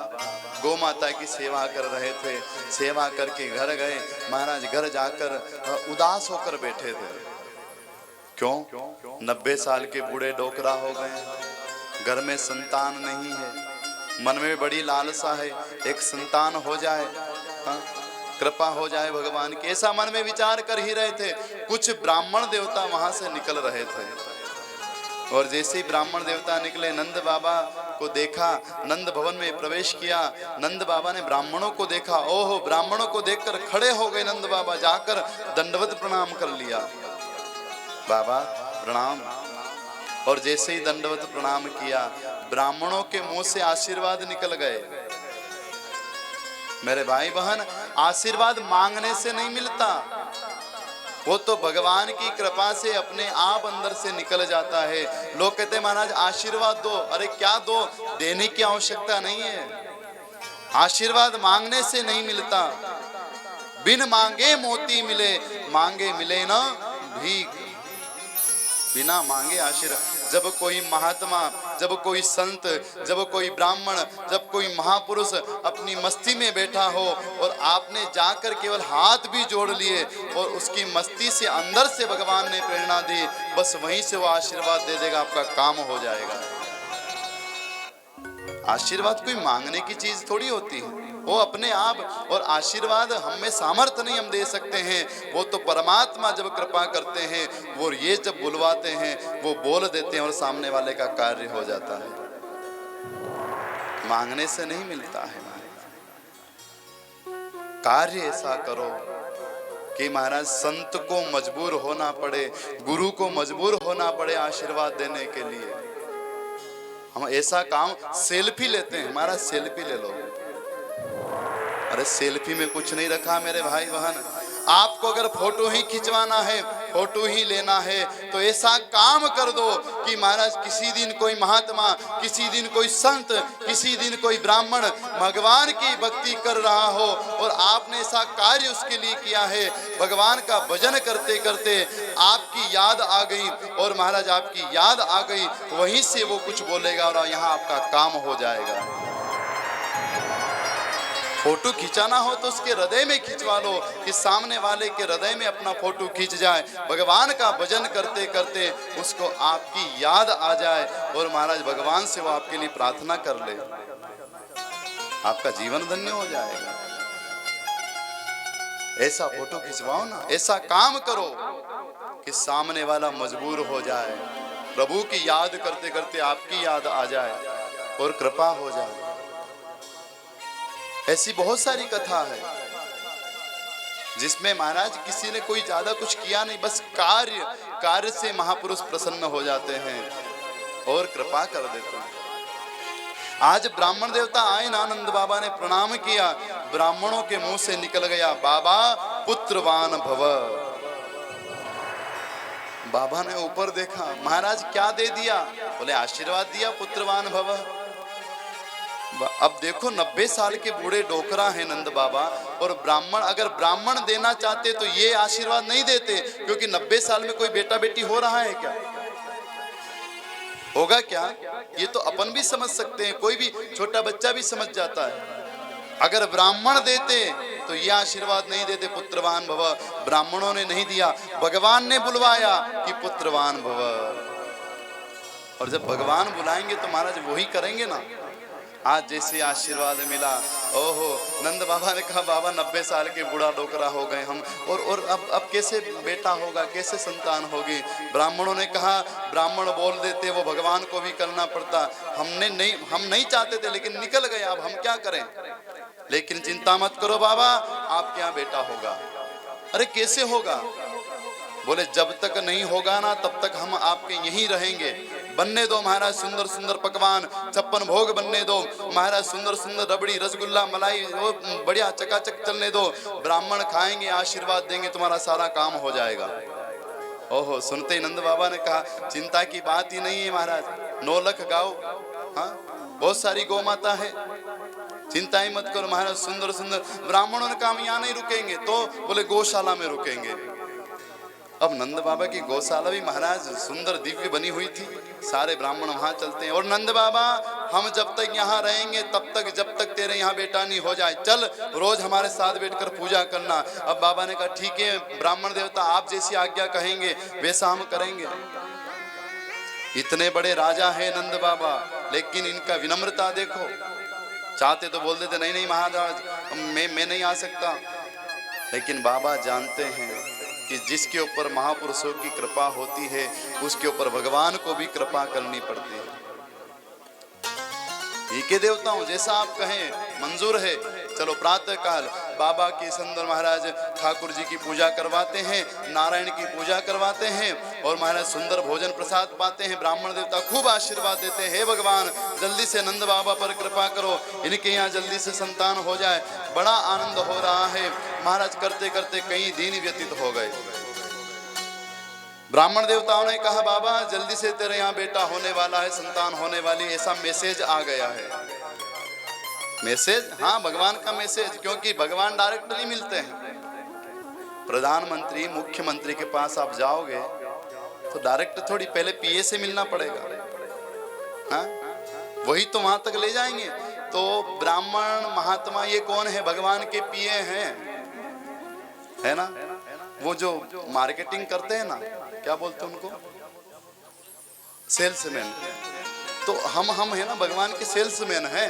[SPEAKER 1] गौ माता की सेवा कर रहे थे, सेवा करके घर गए। महाराज घर जाकर उदास होकर बैठे थे। क्यों? 90 साल के बूढ़े डोकरा हो गए, घर में संतान नहीं है, मन में बड़ी लालसा है एक संतान हो जाए, कृपा हो जाए भगवान की, ऐसा मन में विचार कर ही रहे थे। कुछ ब्राह्मण देवता वहां से निकल रहे थे और जैसे ही ब्राह्मण देवता निकले, नंद बाबा को देखा, नंद भवन में प्रवेश किया। नंद बाबा ने ब्राह्मणों को देखा, ओहो, ब्राह्मणों को देखकर खड़े हो गए नंद बाबा, जाकर दंडवत प्रणाम कर लिया। बाबा प्रणाम। और जैसे ही दंडवत प्रणाम किया, ब्राह्मणों के मुंह से आशीर्वाद निकल गए। मेरे भाई बहन, आशीर्वाद मांगने से नहीं मिलता, वो तो भगवान की कृपा से अपने आप अंदर से निकल जाता है। लोग कहते हैं महाराज आशीर्वाद दो, अरे क्या दो, देने की आवश्यकता नहीं है। आशीर्वाद मांगने से नहीं मिलता। बिन मांगे मोती मिले, मांगे मिले ना भीख। बिना मांगे आशीर्वाद। जब कोई महात्मा, जब कोई संत, जब कोई ब्राह्मण, जब कोई महापुरुष अपनी मस्ती में बैठा हो और आपने जाकर केवल हाथ भी जोड़ लिए और उसकी मस्ती से अंदर से भगवान ने प्रेरणा दी, बस वहीं से वो आशीर्वाद दे देगा, आपका काम हो जाएगा। आशीर्वाद कोई मांगने की चीज थोड़ी होती है, वो अपने आप। और आशीर्वाद हम में सामर्थ्य नहीं हम दे सकते हैं, वो तो परमात्मा जब कृपा करते हैं, वो ये जब बुलवाते हैं, वो बोल देते हैं और सामने वाले का कार्य हो जाता है। मांगने से नहीं मिलता है। कार्य ऐसा करो कि महाराज संत को मजबूर होना पड़े, गुरु को मजबूर होना पड़े आशीर्वाद देने के लिए। हम ऐसा काम, सेल्फी लेते हैं, हमारा सेल्फी ले लो। अरे सेल्फी में कुछ नहीं रखा मेरे भाई बहन। आपको अगर फोटो ही खिंचवाना है, फोटो ही लेना है, तो ऐसा काम कर दो कि महाराज किसी दिन कोई महात्मा, किसी दिन कोई संत, किसी दिन कोई ब्राह्मण भगवान की भक्ति कर रहा हो और आपने ऐसा कार्य उसके लिए किया है, भगवान का भजन करते करते आपकी याद आ गई और महाराज आपकी याद आ गई, वहीं से वो कुछ बोलेगा और यहाँ आपका काम हो जाएगा। फोटो खिंचाना हो तो उसके हृदय में खिंचवा लो कि सामने वाले के हृदय में अपना फोटो खींच जाए, भगवान का भजन करते करते उसको आपकी याद आ जाए और महाराज भगवान से वो आपके लिए प्रार्थना कर ले, आपका जीवन धन्य हो जाएगा। ऐसा फोटो खिंचवाओ ना, ऐसा काम करो कि सामने वाला मजबूर हो जाए, प्रभु की याद करते करते आपकी याद आ जाए और कृपा हो जाए। ऐसी बहुत सारी कथा है जिसमें महाराज किसी ने कोई ज्यादा कुछ किया नहीं, बस कार्य से महापुरुष प्रसन्न हो जाते हैं और कृपा कर देते हैं। आज ब्राह्मण देवता आए ना, नंद बाबा ने प्रणाम किया, ब्राह्मणों के मुंह से निकल गया, बाबा पुत्रवान भव। बाबा ने ऊपर देखा, महाराज क्या दे दिया? बोले आशीर्वाद दिया, पुत्रवान भव। अब देखो 90 साल के बूढ़े डोकरा हैं नंद बाबा, और ब्राह्मण, अगर ब्राह्मण देना चाहते तो ये आशीर्वाद नहीं देते, क्योंकि 90 साल में कोई बेटा बेटी हो रहा है क्या? होगा क्या? ये तो अपन भी समझ सकते हैं, कोई भी छोटा बच्चा भी समझ जाता है। अगर ब्राह्मण देते तो ये आशीर्वाद नहीं देते, पुत्रवान भव। ब्राह्मणों ने नहीं दिया, भगवान ने बुलवाया कि पुत्रवान भव। और जब भगवान बुलाएंगे तो महाराज वही करेंगे ना। आज जैसे आशीर्वाद मिला, ओहो, नंद बाबा ने कहा बाबा 90 साल के बूढ़ा डोकरा हो गए हम, और अब कैसे बेटा होगा, कैसे संतान होगी। ब्राह्मणों ने कहा ब्राह्मण बोल देते वो भगवान को भी करना पड़ता, हम नहीं चाहते थे लेकिन निकल गए, अब हम क्या करें। लेकिन चिंता मत करो बाबा, आपके यहाँ बेटा होगा। अरे कैसे होगा? बोले जब तक नहीं होगा ना तब तक हम आपके यहीं रहेंगे। बनने दो महाराज सुंदर सुंदर पकवान, 56 भोग बनने दो महाराज, सुंदर सुंदर रबड़ी रसगुल्ला मलाई वो बढ़िया चकाचक चलने दो, ब्राह्मण खाएंगे आशीर्वाद देंगे, तुम्हारा सारा काम हो जाएगा। ओहो, सुनते ही नंद बाबा ने कहा चिंता की बात ही नहीं है महाराज, 9 लाख गाओ, हाँ बहुत सारी गौ माता है, चिंता ही मत करो महाराज। सुंदर सुंदर ब्राह्मणों ने कहा हम यहाँ नहीं रुकेंगे, तो बोले गौशाला में रुकेंगे। अब नंद बाबा की गौशाला भी महाराज सुंदर दिव्य बनी हुई थी, सारे ब्राह्मण वहां चलते हैं, और नंद बाबा हम जब तक यहाँ रहेंगे तब तक जब तक तेरे यहाँ बेटा नहीं हो जाए, चल रोज हमारे साथ बैठकर पूजा करना। अब बाबा ने कहा ठीक है ब्राह्मण देवता, आप जैसी आज्ञा कहेंगे वैसा हम करेंगे। इतने बड़े राजा है नंद बाबा, लेकिन इनका विनम्रता देखो, चाहते तो बोल देते नहीं नहीं महाराज मैं नहीं आ सकता, लेकिन बाबा जानते हैं कि जिसके ऊपर महापुरुषों की कृपा होती है उसके ऊपर भगवान को भी कृपा करनी पड़ती है। ठीक है देवताओं, जैसा आप कहें मंजूर है। चलो प्रातः काल बाबा के सुंदर महाराज ठाकुर जी की पूजा करवाते हैं, नारायण की पूजा करवाते हैं, और महाराज सुंदर भोजन प्रसाद पाते हैं। ब्राह्मण देवता खूब आशीर्वाद देते हैं, हे भगवान जल्दी से नंद बाबा पर कृपा करो, इनके यहाँ जल्दी से संतान हो जाए। बड़ा आनंद हो रहा है महाराज। करते करते कई दिन व्यतीत हो गए। ब्राह्मण देवताओं ने कहा बाबा जल्दी से तेरे यहाँ बेटा होने वाला है, संतान होने वाली, ऐसा मैसेज आ गया है। मैसेज? हाँ भगवान का मैसेज, क्योंकि भगवान डायरेक्टली मिलते हैं। प्रधानमंत्री मुख्यमंत्री के पास आप जाओगे तो डायरेक्ट थोड़ी, पहले पीए से मिलना पड़ेगा, हाँ वही तो वहां तक ले जाएंगे। तो ब्राह्मण महात्मा ये कौन है? भगवान के पीए हैं, है ना, वो जो मार्केटिंग करते हैं ना, क्या बोलते हैं उनको, सेल्समैन। तो हम है ना भगवान के सेल्समैन हैं।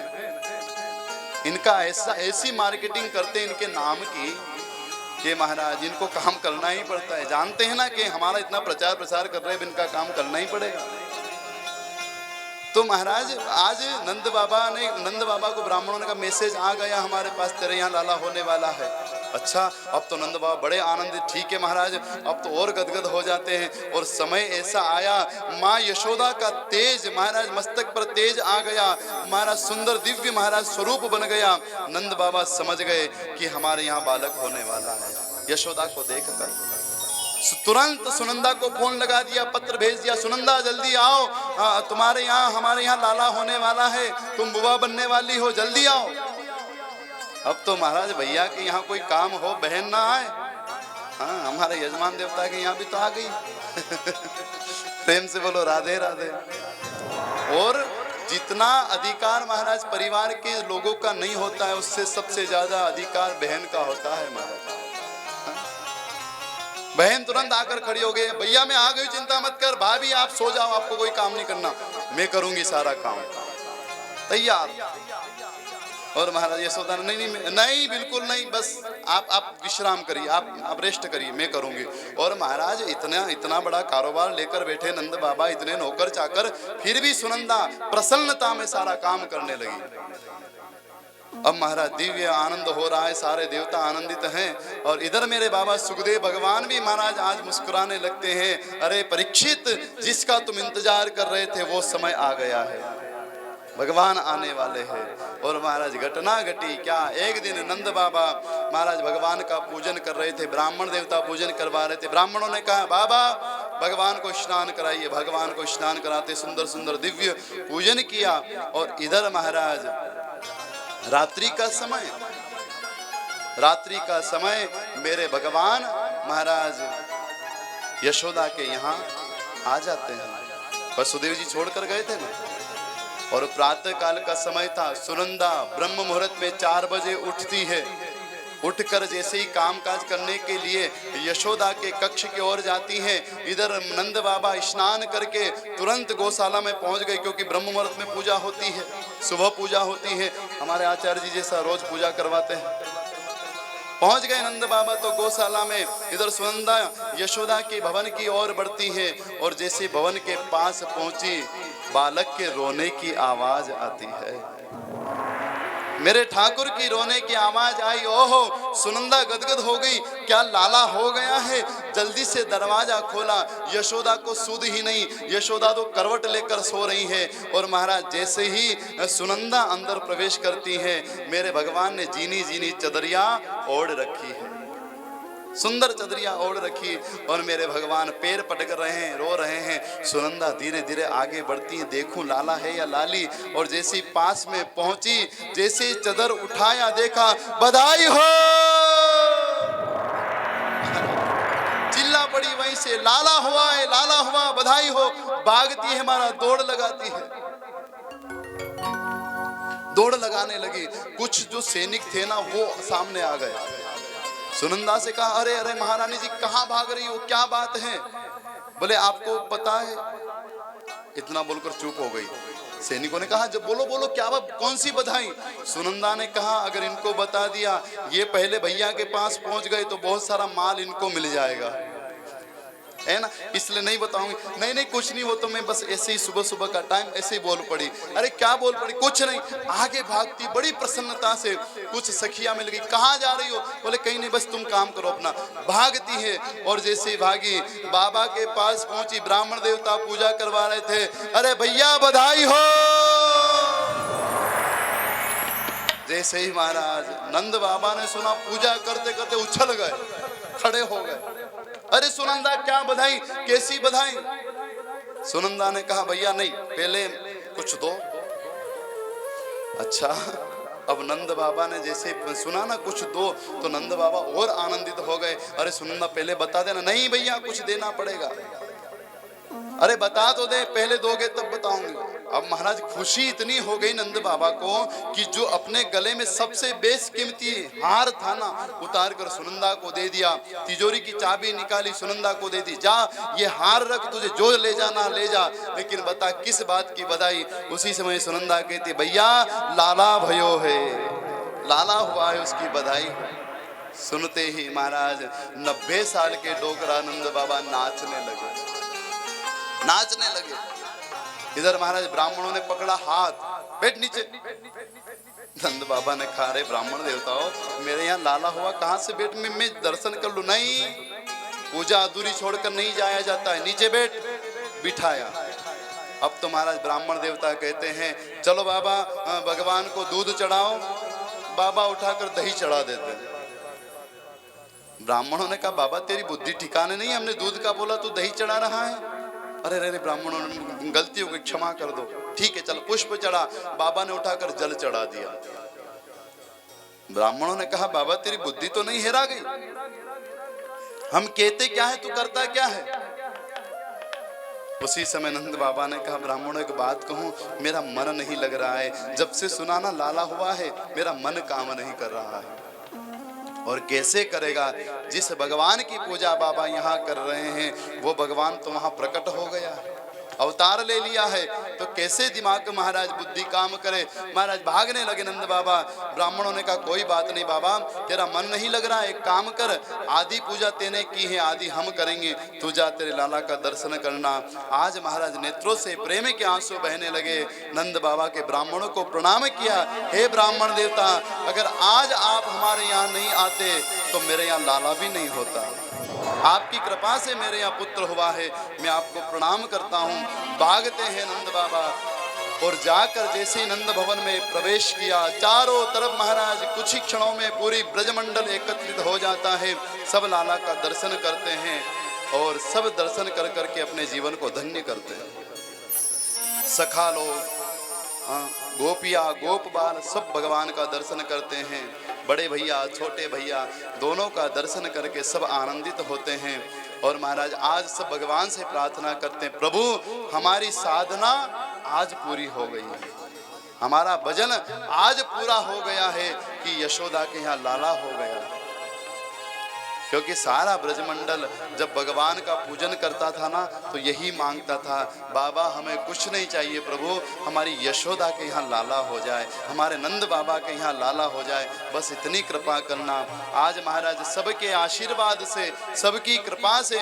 [SPEAKER 1] इनका ऐसी मार्केटिंग करते हैं इनके नाम की कि महाराज इनको काम करना ही पड़ता है। जानते हैं ना कि हमारा इतना प्रचार प्रसार कर रहे हैं, इनका काम करना ही पड़ेगा। तो महाराज आज नंद बाबा को ब्राह्मणों ने कहा मैसेज आ गया हमारे पास, तेरे यहाँ लाला होने वाला है। अच्छा, अब तो नंद बाबा बड़े आनंदित, ठीक है महाराज, अब तो और गदगद हो जाते हैं। और समय ऐसा आया, माँ यशोदा का तेज महाराज मस्तक पर तेज आ गया, महाराज सुंदर दिव्य महाराज स्वरूप बन गया। नंद बाबा समझ गए कि हमारे यहाँ बालक होने वाला है। यशोदा को देखकर तुरंत सुनंदा को फोन लगा दिया, पत्र भेज दिया, सुनंदा जल्दी आओ, तुम्हारे यहाँ हमारे यहाँ लाला होने वाला है, तुम बुआ बनने वाली हो, जल्दी आओ। अब तो महाराज भैया के यहाँ कोई काम हो बहन ना आए, हाँ हमारे यजमान देवता के यहाँ भी तो आ गई। प्रेम से बोलो राधे राधे। और जितना अधिकार महाराज परिवार के लोगों का नहीं होता है, उससे सबसे ज्यादा अधिकार बहन का होता है महाराज। बहन तुरंत आकर खड़ी हो गई, भैया मैं आ गई, चिंता मत कर, भाभी आप सो जाओ, आपको कोई काम नहीं करना, मैं करूंगी सारा काम, तैयार। और महाराज यशोदा नहीं बिल्कुल नहीं, बस आप विश्राम करिए, आप रेस्ट करिए, मैं करूंगी। और महाराज इतना बड़ा कारोबार लेकर बैठे नंद बाबा, इतने नौकर चाकर, फिर भी सुनंदा प्रसन्नता में सारा काम करने लगी। अब महाराज दिव्य आनंद हो रहा है, सारे देवता आनंदित हैं। और इधर मेरे बाबा सुखदेव भगवान भी महाराज आज मुस्कुराने लगते हैं। अरे परीक्षित, जिसका तुम इंतजार कर रहे थे वो समय आ गया है, भगवान आने वाले हैं। और महाराज घटना घटी क्या, एक दिन नंद बाबा महाराज भगवान का पूजन कर रहे थे, ब्राह्मण देवता पूजन करवा रहे थे। ब्राह्मणों ने कहा बाबा भगवान को स्नान कराइए। भगवान को स्नान कराते सुंदर सुंदर दिव्य पूजन किया। और इधर महाराज रात्रि का समय मेरे भगवान महाराज यशोदा के यहाँ आ जाते हैं। वसुदेव जी छोड़कर गए थे ना, और प्रातः काल का समय था। सुनंदा ब्रह्म मुहूर्त में 4 बजे उठती है, उठकर जैसे ही कामकाज करने के लिए यशोदा के कक्ष की ओर जाती हैं, इधर नंद बाबा स्नान करके तुरंत गौशाला में पहुंच गए, क्योंकि ब्रह्म मुहूर्त में पूजा होती है, सुबह पूजा होती है। हमारे आचार्य जी जैसा रोज पूजा करवाते हैं। पहुंच गए नंद बाबा तो गौशाला में। इधर सुनंदा यशोदा के भवन की ओर बढ़ती है और जैसे भवन के पास पहुंची, बालक के रोने की आवाज आती है। मेरे ठाकुर की रोने की आवाज आई। ओहो, सुनंदा गदगद हो गई, क्या लाला हो गया है। जल्दी से दरवाजा खोला, यशोदा को सुध ही नहीं, यशोदा तो करवट लेकर सो रही है। और महाराज जैसे ही सुनंदा अंदर प्रवेश करती है, मेरे भगवान ने जीनी जीनी चदरिया ओढ़ रखी है, सुंदर चदरिया ओढ़ रखी, और मेरे भगवान पैर पटक रहे हैं, रो रहे हैं। सुनंदा धीरे धीरे आगे बढ़ती है, देखूं लाला है या लाली। और जैसे ही पास में पहुंची, जैसे ही चदर उठाया, देखा बधाई हो, चिल्ला पड़ी वहीं से, लाला हुआ है, लाला हुआ, बधाई हो। भागती है, हमारा दौड़ लगाती है, दौड़ लगाने लगी। कुछ जो सैनिक थे ना, वो सामने आ गए। सुनंदा से कहा, अरे अरे महारानी जी कहाँ भाग रही हो, क्या बात है। बोले आपको पता है। इतना बोलकर चुप हो गई। सैनिकों ने कहा, जब बोलो बोलो क्या बात, कौन सी बधाई। सुनंदा ने कहा, अगर इनको बता दिया, ये पहले भैया के पास पहुंच गए तो बहुत सारा माल इनको मिल जाएगा, है ना, इसलिए नहीं बताऊंगी। नहीं नहीं कुछ नहीं, वो तो मैं बस ऐसे ही सुबह सुबह का टाइम ऐसे ही बोल पड़ी। अरे क्या बोल पड़ी, कुछ नहीं। आगे भागती बड़ी प्रसन्नता से, कुछ सखिया मिल गई। कहाँ जा रही हो। बोले कहीं नहीं, बस तुम काम करो अपना। भागती है और जैसे ही भागी, बाबा के पास पहुंची, ब्राह्मण देवता पूजा करवा रहे थे। अरे भैया बधाई हो। जैसे ही महाराज नंद बाबा ने सुना, पूजा करते करते उछल गए, खड़े हो गए। अरे सुनंदा क्या बधाई, कैसी बधाई। सुनंदा ने कहा, भैया नहीं, पहले कुछ दो। अच्छा, अब नंद बाबा ने जैसे सुना ना कुछ दो, तो नंद बाबा और आनंदित हो गए। अरे सुनंदा पहले बता देना। नहीं भैया कुछ देना पड़ेगा। अरे बता तो दे, पहले दोगे तब बताऊंगी। अब महाराज खुशी इतनी हो गई नंद बाबा को कि जो अपने गले में सबसे बेशकीमती हार था ना, उतार कर सुनंदा को दे दिया। तिजोरी की चाबी निकाली, सुनंदा को दे दी। जा ये हार रख, तुझे जो ले जाना ले जा, लेकिन बता किस बात की बधाई। उसी समय सुनंदा कहती, भैया लाला भयो है, लाला हुआ है, उसकी बधाई। सुनते ही महाराज 90 साल के डोकरा नंद बाबा नाचने लगे, नाचने लगे। इधर महाराज ब्राह्मणों ने पकड़ा हाथ, बैठ नीचे। नंद बाबा ने कहा, अरे ब्राह्मण देवताओं, मेरे यहाँ लाला हुआ, कहाँ से बैठ, मैं दर्शन कर लूं। नहीं, पूजा अधूरी छोड़कर नहीं जाया जाता है, नीचे बैठ। बिठाया। अब तो महाराज ब्राह्मण देवता कहते हैं, चलो बाबा भगवान को दूध चढ़ाओ। बाबा उठाकर दही चढ़ा देते हैं। ब्राह्मणों ने कहा, बाबा तेरी बुद्धि ठिकाने नहीं, हमने दूध का बोला, तू दही चढ़ा रहा है। अरे रे ब्राह्मणों ने, गलती हो गई, क्षमा कर दो। ठीक है, चलो पुष्प चढ़ा। बाबा ने उठाकर जल चढ़ा दिया। ब्राह्मणों ने कहा, बाबा तेरी बुद्धि तो नहीं हेरा गई, हम कहते क्या है, तू करता क्या है। उसी समय नंद बाबा ने कहा, ब्राह्मणों एक बात कहूं, मेरा मन नहीं लग रहा है, जब से सुना ना लाला हुआ है, मेरा मन काम नहीं कर रहा है। और कैसे करेगा, जिस भगवान की पूजा बाबा यहाँ कर रहे हैं, वो भगवान तो वहाँ प्रकट हो गया, अवतार ले लिया है, तो कैसे दिमाग महाराज बुद्धि काम करे। महाराज भागने लगे नंद बाबा। ब्राह्मणों ने कहा, कोई बात नहीं बाबा, तेरा मन नहीं लग रहा, एक काम कर, आदि पूजा तेने की है, आदि हम करेंगे, तू जा तेरे लाला का दर्शन करना। आज महाराज नेत्रों से प्रेम के आंसू बहने लगे। नंद बाबा के ब्राह्मणों को प्रणाम किया, हे ब्राह्मण देवता, अगर आज आप हमारे यहाँ नहीं आते तो मेरे यहाँ लाला भी नहीं होता। आपकी कृपा से मेरे यहाँ पुत्र हुआ है, मैं आपको प्रणाम करता हूँ। भागते हैं नंद बाबा और जाकर जैसे नंद भवन में प्रवेश किया, चारों तरफ महाराज कुछ ही क्षणों में पूरी ब्रजमंडल एकत्रित हो जाता है। सब लाला का दर्शन करते हैं और सब दर्शन कर करके अपने जीवन को धन्य करते हैं। सखा लोग, गोपिया गोप बाल सब भगवान का दर्शन करते हैं। बड़े भैया छोटे भैया दोनों का दर्शन करके सब आनंदित होते हैं। और महाराज आज सब भगवान से प्रार्थना करते हैं, प्रभु हमारी साधना आज पूरी हो गई है, हमारा भजन आज पूरा हो गया है कि यशोदा के यहाँ लाला हो गया। क्योंकि सारा ब्रजमंडल जब भगवान का पूजन करता था ना तो यही मांगता था, बाबा हमें कुछ नहीं चाहिए प्रभु, हमारी यशोदा के यहाँ लाला हो जाए, हमारे नंद बाबा के यहाँ लाला हो जाए, बस इतनी कृपा करना। आज महाराज सबके आशीर्वाद से, सबकी कृपा से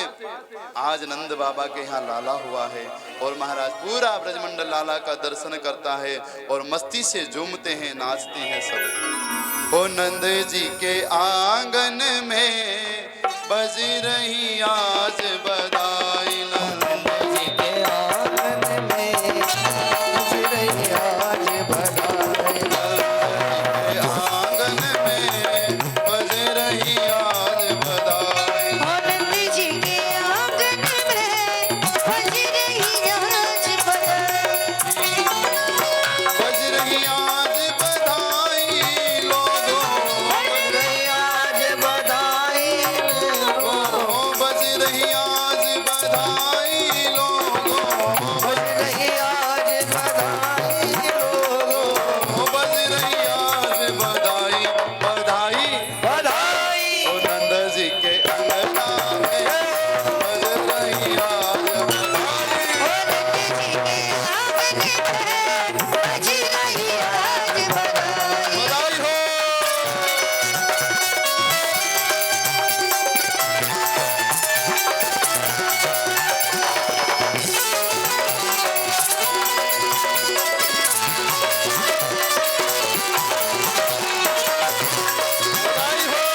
[SPEAKER 1] आज नंद बाबा के यहाँ लाला हुआ है और महाराज पूरा ब्रजमंडल लाला का दर्शन करता है और मस्ती से झूमते हैं, नाचते हैं सब। ओ नंद जी के आंगन में बज रही आज बधाई, नंद
[SPEAKER 3] जी के आंगन में बज रही आज बधाई,
[SPEAKER 1] आंगन में बज रही आज बधाई,
[SPEAKER 2] नंद जी के आंगन में बज रही आज बधाई,
[SPEAKER 1] बज रही आज बधाई लोगों,
[SPEAKER 3] बज रही आज बधाई,
[SPEAKER 1] बज रही आज बधाई लोगों,
[SPEAKER 3] बज रही आज बधाई लोगों,
[SPEAKER 1] बज रही आज बधाई, बधाई
[SPEAKER 3] बधाई।
[SPEAKER 1] ओ नंद जी के अंगना में बज रही आज बधाई,
[SPEAKER 2] आंगन में बज रही आज बधाई।
[SPEAKER 1] बधाई हो। बधाई हो।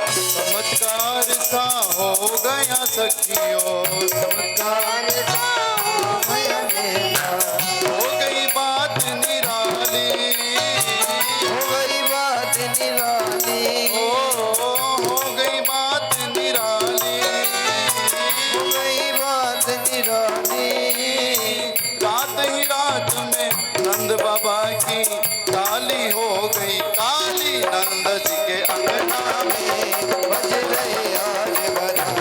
[SPEAKER 1] चमत्कार सा हो गया सखियों, चमत्कार सा हो गई बात निराली,
[SPEAKER 3] हो गई बात निराली,
[SPEAKER 1] हो गई बात निराली,
[SPEAKER 3] हो गई बात निराली।
[SPEAKER 1] रात ही रात में नंद बाबा की काली हो गई काली, नंद जी के अंगना में
[SPEAKER 3] बज रही आज बधाई,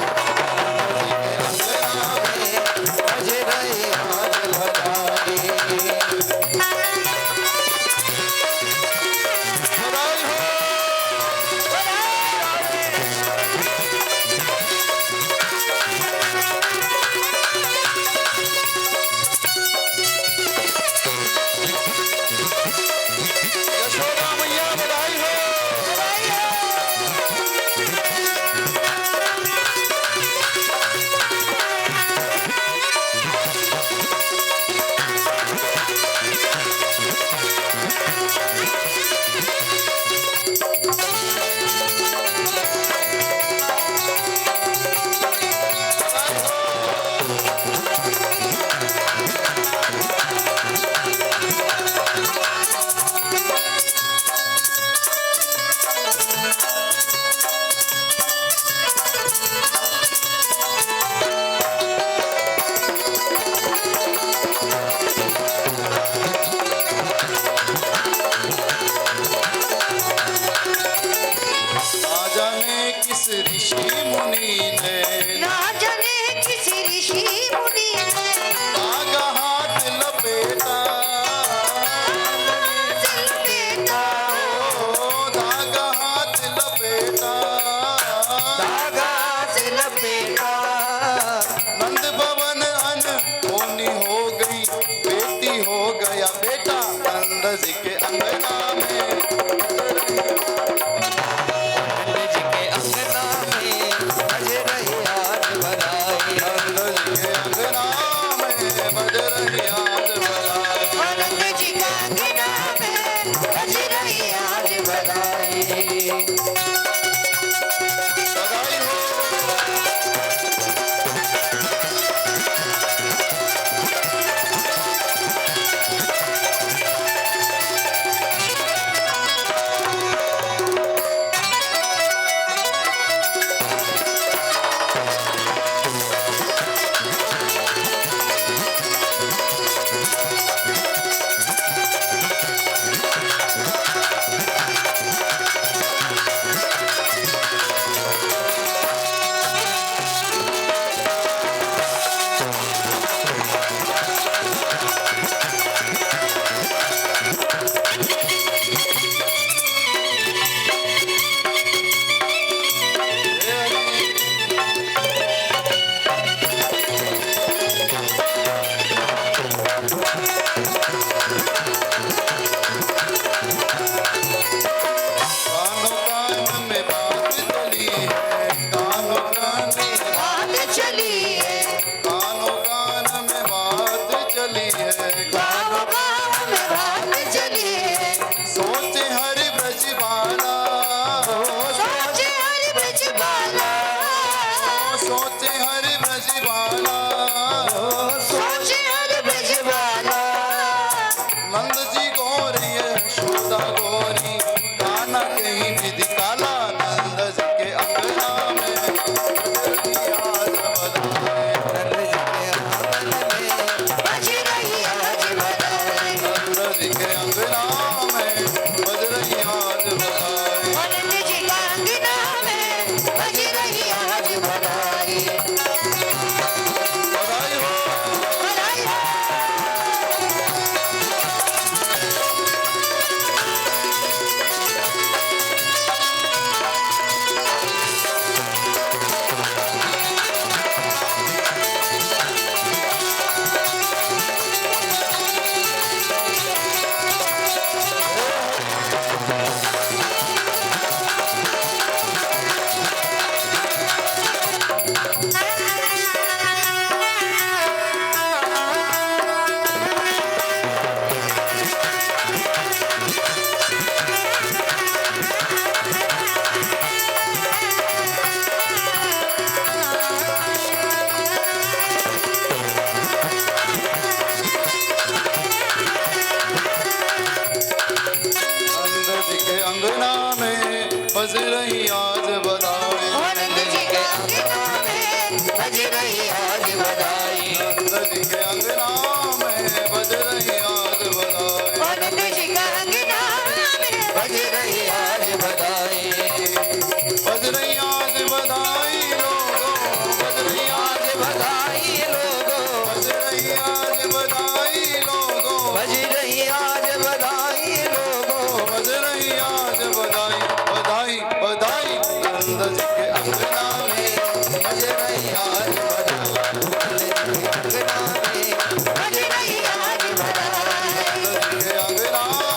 [SPEAKER 1] अंगना में
[SPEAKER 3] बज रही आज बधाई।
[SPEAKER 1] बधाई हो। यशोदा मैया बधाई हो। ना जाने किस ऋषि मुनि ने
[SPEAKER 2] ना जाने किस ऋषि मुनि ने
[SPEAKER 1] धागा हाथ लपेटा,
[SPEAKER 2] दिल बेटा
[SPEAKER 1] ओ धागा हाथ लपेटा,
[SPEAKER 3] धागा से लपेटा,
[SPEAKER 1] नंद भवन अनहोनी हो गई, बेटी हो गया बेटा, नंद जी के अंगना में
[SPEAKER 3] नंद जी के अंगना में बज रही आज बधाई,
[SPEAKER 1] नंद जी के अंगना में बज रही आज बधाई,
[SPEAKER 2] नंद जी का अंगना में बज रही
[SPEAKER 1] नंद जी गोरी यशोदा गोरी काना कहीं निधि काला नंद जी के अंगना में आज बधाई
[SPEAKER 3] नंद जी के आंगन में
[SPEAKER 2] बज रही आज बधाई
[SPEAKER 1] नंद जी के अंगना में बज रही आज बधाई
[SPEAKER 2] आनंद जी का अंगना में बज रही आज बधाई
[SPEAKER 1] बधाई हो
[SPEAKER 2] बधाई हो
[SPEAKER 1] नंद जी के अंगना में बज रही आज बधाई
[SPEAKER 2] आनंद जी के अंगना में बज रही आज बधाई
[SPEAKER 1] नंद जी के अंगना में बज रही आज बधाई
[SPEAKER 2] आनंद जी का अंगना में बज रही आज बधाई
[SPEAKER 1] बज रही आज बधाई लोगों बज रही आज
[SPEAKER 3] बधाई लोगो
[SPEAKER 1] बज रही आज बधाई लोगों
[SPEAKER 3] बज रही आज बधाई लोगो
[SPEAKER 1] बज रही आज बधाई बधाई बधाई नंद जी के अंगना में बज रही आज बधाई
[SPEAKER 3] अंगना में
[SPEAKER 2] बज रही आज बधाई
[SPEAKER 1] नंद जी के अंगना में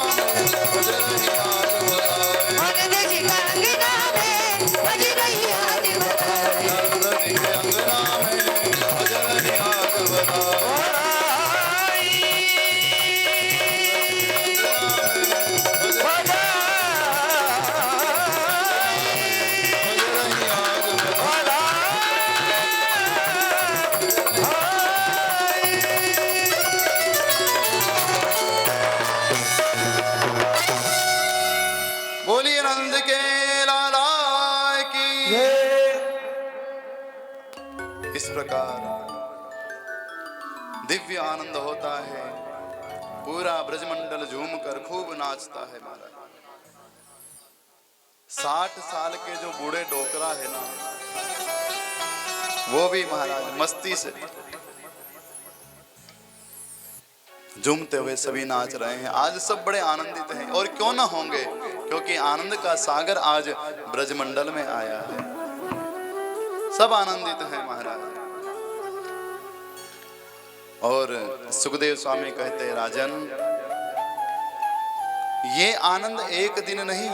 [SPEAKER 1] बज रही आज बधाई
[SPEAKER 2] आनंद जी का अंगना में बज रही आज बधाई
[SPEAKER 1] नंद जी के अंगना में बज रही आज बधाई बज रही आज बधाई बोलिए नंद के लाला की इस प्रकार दिव्य आनंद होता है पूरा ब्रजमंडल झूम कर खूब नाचता है महाराज 60 साल के जो बूढ़े डोकरा है ना वो भी महाराज मस्ती से झूमते हुए सभी नाच रहे हैं। आज सब बड़े आनंदित हैं और क्यों ना होंगे क्योंकि आनंद का सागर आज ब्रजमंडल में आया है। सब आनंदित हैं महाराज। और सुखदेव स्वामी कहते हैं राजन ये आनंद एक दिन नहीं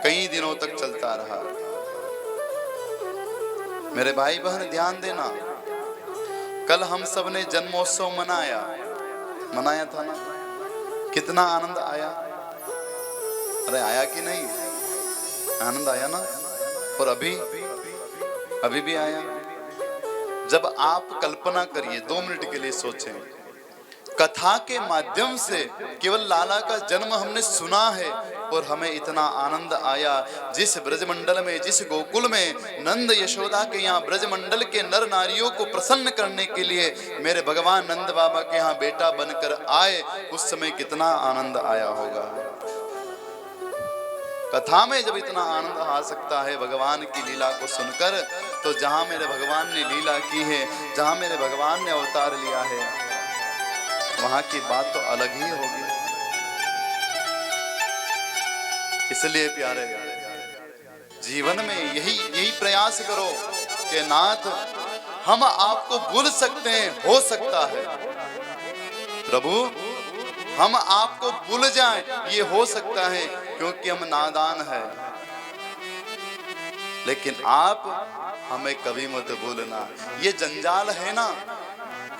[SPEAKER 1] कई दिनों तक चलता रहा। मेरे भाई बहन ध्यान देना, कल हम सब ने जन्मोत्सव मनाया था ना, कितना आनंद आया। अरे आया कि नहीं, आनंद आया ना। और अभी भी आया। जब आप कल्पना करिए 2 मिनट के लिए सोचें, कथा के माध्यम से केवल लाला का जन्म हमने सुना है और हमें इतना आनंद आया। जिस ब्रजमंडल में, जिस गोकुल में नंद यशोदा के यहाँ ब्रजमंडल के नर नारियों को प्रसन्न करने के लिए मेरे भगवान नंद बाबा के यहाँ बेटा बनकर आए, उस समय कितना आनंद आया होगा। कथा में जब इतना आनंद आ सकता है भगवान की लीला को सुनकर, तो जहां मेरे भगवान ने लीला की है, जहां मेरे भगवान ने अवतार लिया है, वहां की बात तो अलग ही होगी। इसलिए प्यारे जीवन में यही प्रयास करो कि नाथ हम आपको भूल सकते हैं, हो सकता है प्रभु हम आपको भूल जाएं, ये हो सकता है क्योंकि हम नादान हैं, लेकिन आप हमें कभी मत भूलना। ये जंजाल है ना,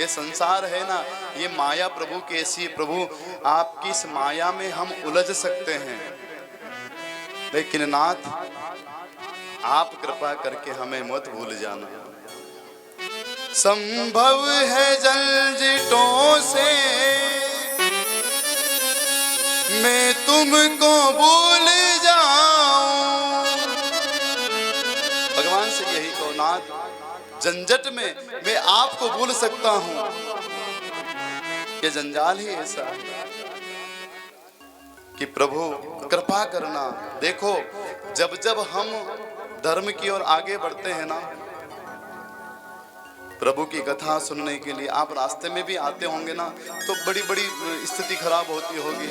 [SPEAKER 1] ये संसार है ना, ये माया प्रभु की ऐसी है। प्रभु आपकी इस माया में हम उलझ सकते हैं, लेकिन नाथ आप कृपा करके हमें मत भूल जाना। संभव है जंजीटों से मैं तुमको भूल जाऊं। भगवान से यही कहो, नाथ झंझट में मैं आपको भूल सकता हूं। ये जंजाल ही ऐसा है कि प्रभु कृपा करना। देखो जब जब हम धर्म की ओर आगे बढ़ते हैं ना, प्रभु की कथा सुनने के लिए आप रास्ते में भी आते होंगे ना, तो बड़ी बड़ी स्थिति खराब होती होगी।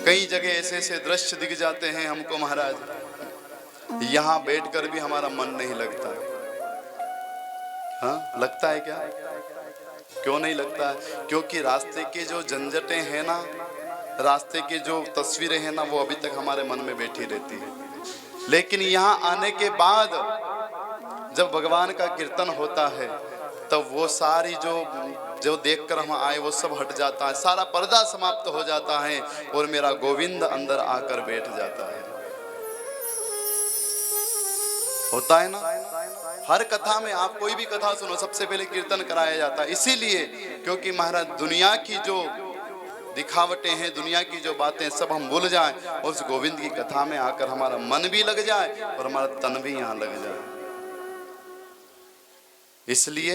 [SPEAKER 1] कई जगह ऐसे ऐसे दृश्य दिख जाते हैं हमको महाराज, यहाँ बैठकर भी हमारा मन नहीं लगता। हाँ लगता है क्या? क्यों नहीं लगता है? क्योंकि रास्ते के जो झंझटें हैं ना, रास्ते की जो तस्वीरें हैं ना, वो अभी तक हमारे मन में बैठी रहती है। लेकिन यहाँ आने के बाद जब भगवान का कीर्तन होता है, तब वो सारी जो देखकर हम आए वो सब हट जाता है, सारा पर्दा समाप्त हो जाता है और मेरा गोविंद अंदर आकर बैठ जाता है। होता है ना, हर कथा में आप कोई भी कथा सुनो, सबसे पहले कीर्तन कराया जाता है। इसीलिए क्योंकि महाराज दुनिया की जो दिखावटें हैं, दुनिया की जो बातें सब हम भूल जाएं और उस गोविंद की कथा में आकर हमारा मन भी लग जाए और हमारा तन भी यहाँ लग जाए। इसलिए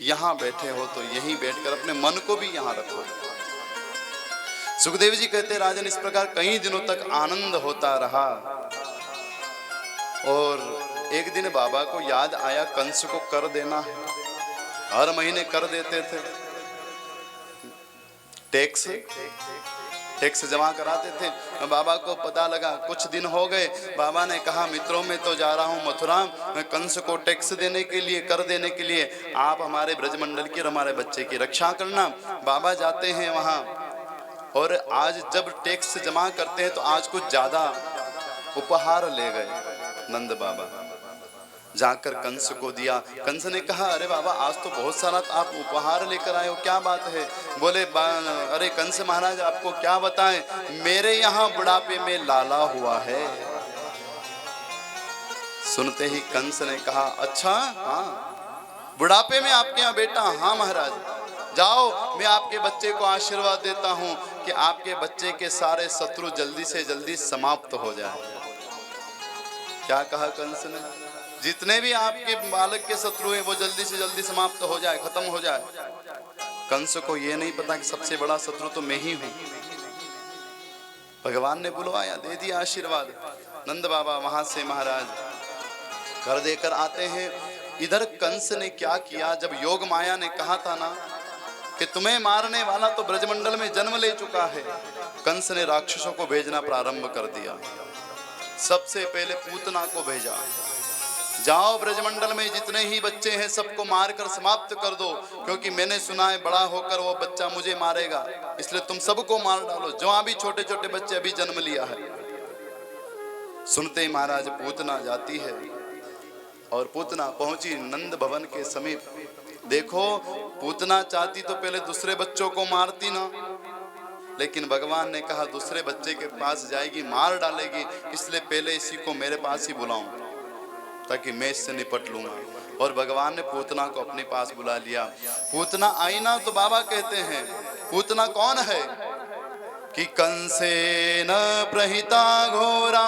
[SPEAKER 1] यहाँ बैठे हो तो यहीं बैठकर अपने मन को भी यहाँ रखो। सुखदेव जी कहते, राजन इस प्रकार कई दिनों तक आनंद होता रहा और एक दिन बाबा को याद आया कंस को कर देना है। हर महीने कर देते थे, टैक्स जमा कराते थे। बाबा को पता लगा, कुछ दिन हो गए, बाबा ने कहा मित्रों में तो जा रहा हूँ मथुरा, मैं कंस को टैक्स देने के लिए, कर देने के लिए, आप हमारे ब्रजमंडल की और हमारे बच्चे की रक्षा करना। बाबा जाते हैं वहाँ और आज जब टैक्स जमा करते हैं तो आज कुछ ज्यादा उपहार ले गए नंद बाबा, जाकर कंस को दिया। कंस ने कहा अरे बाबा आज तो बहुत सारा आप उपहार लेकर आए हो, क्या बात है? बोले अरे कंस महाराज आपको क्या बताएं, मेरे यहाँ बुढ़ापे में लाला हुआ है। सुनते ही कंस ने कहा अच्छा, हाँ बुढ़ापे में आपके यहाँ बेटा? हाँ महाराज, जाओ मैं आपके बच्चे को आशीर्वाद देता हूँ कि आपके बच्चे के सारे शत्रु जल्दी से जल्दी समाप्त हो जाए। क्या कहा कंस ने? जितने भी आपके बालक के शत्रु हैं वो जल्दी से जल्दी समाप्त हो जाए, खत्म हो जाए। कंस को ये नहीं पता कि सबसे बड़ा शत्रु तो मैं ही हूं। भगवान ने बुलवाया, दे दिया आशीर्वाद। नंद बाबा वहां से महाराज घर देकर आते हैं। इधर कंस ने क्या किया, जब योग माया ने कहा था ना कि तुम्हें मारने वाला तो ब्रजमंडल में जन्म ले चुका है, कंस ने राक्षसों को भेजना प्रारंभ कर दिया। सबसे पहले पूतना को भेजा, जाओ ब्रजमंडल में जितने ही बच्चे हैं सबको मारकर समाप्त कर दो, क्योंकि मैंने सुना है बड़ा होकर वो बच्चा मुझे मारेगा, इसलिए तुम सबको मार डालो, जो अभी छोटे छोटे बच्चे अभी जन्म लिया है। सुनते ही महाराज पूतना जाती है और पूतना पहुंची नंद भवन के समीप। देखो पूतना चाहती तो पहले दूसरे बच्चों को मारती ना, लेकिन भगवान ने कहा दूसरे बच्चे के पास जाएगी मार डालेगी, इसलिए पहले इसी को मेरे पास ही बुलाऊं ताकि मैं इससे निपट लूंगा। और भगवान ने पूतना को अपने पास बुला लिया। पूतना आई ना तो बाबा कहते हैं पूतना कौन है कि कंसेन प्रहिता घोरा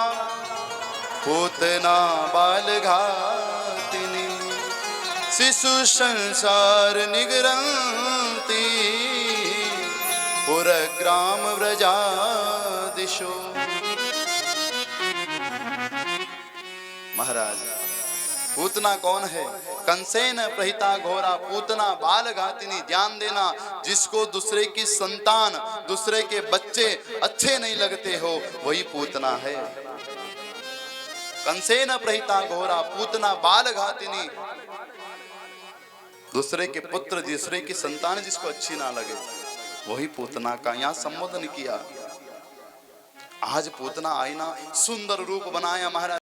[SPEAKER 1] पूतना बाल घातिनी शिशु संसार निगरंती पुरग्राम व्रजादिशो। महाराज पूतना कौन है? कंसेन प्रहिता घोरा, पूतना बाल घातिनी। ध्यान देना, जिसको दूसरे की संतान, दूसरे के बच्चे अच्छे नहीं लगते हो वही पूतना है। कंसेन प्रहिता घोरा, पूतना बाल घातिनी। दूसरे के पुत्र, दूसरे की संतान जिसको अच्छी ना लगे वही पूतना का यहाँ संबोधन किया। आज पूतना आई ना, सुंदर रूप बनाया महाराज।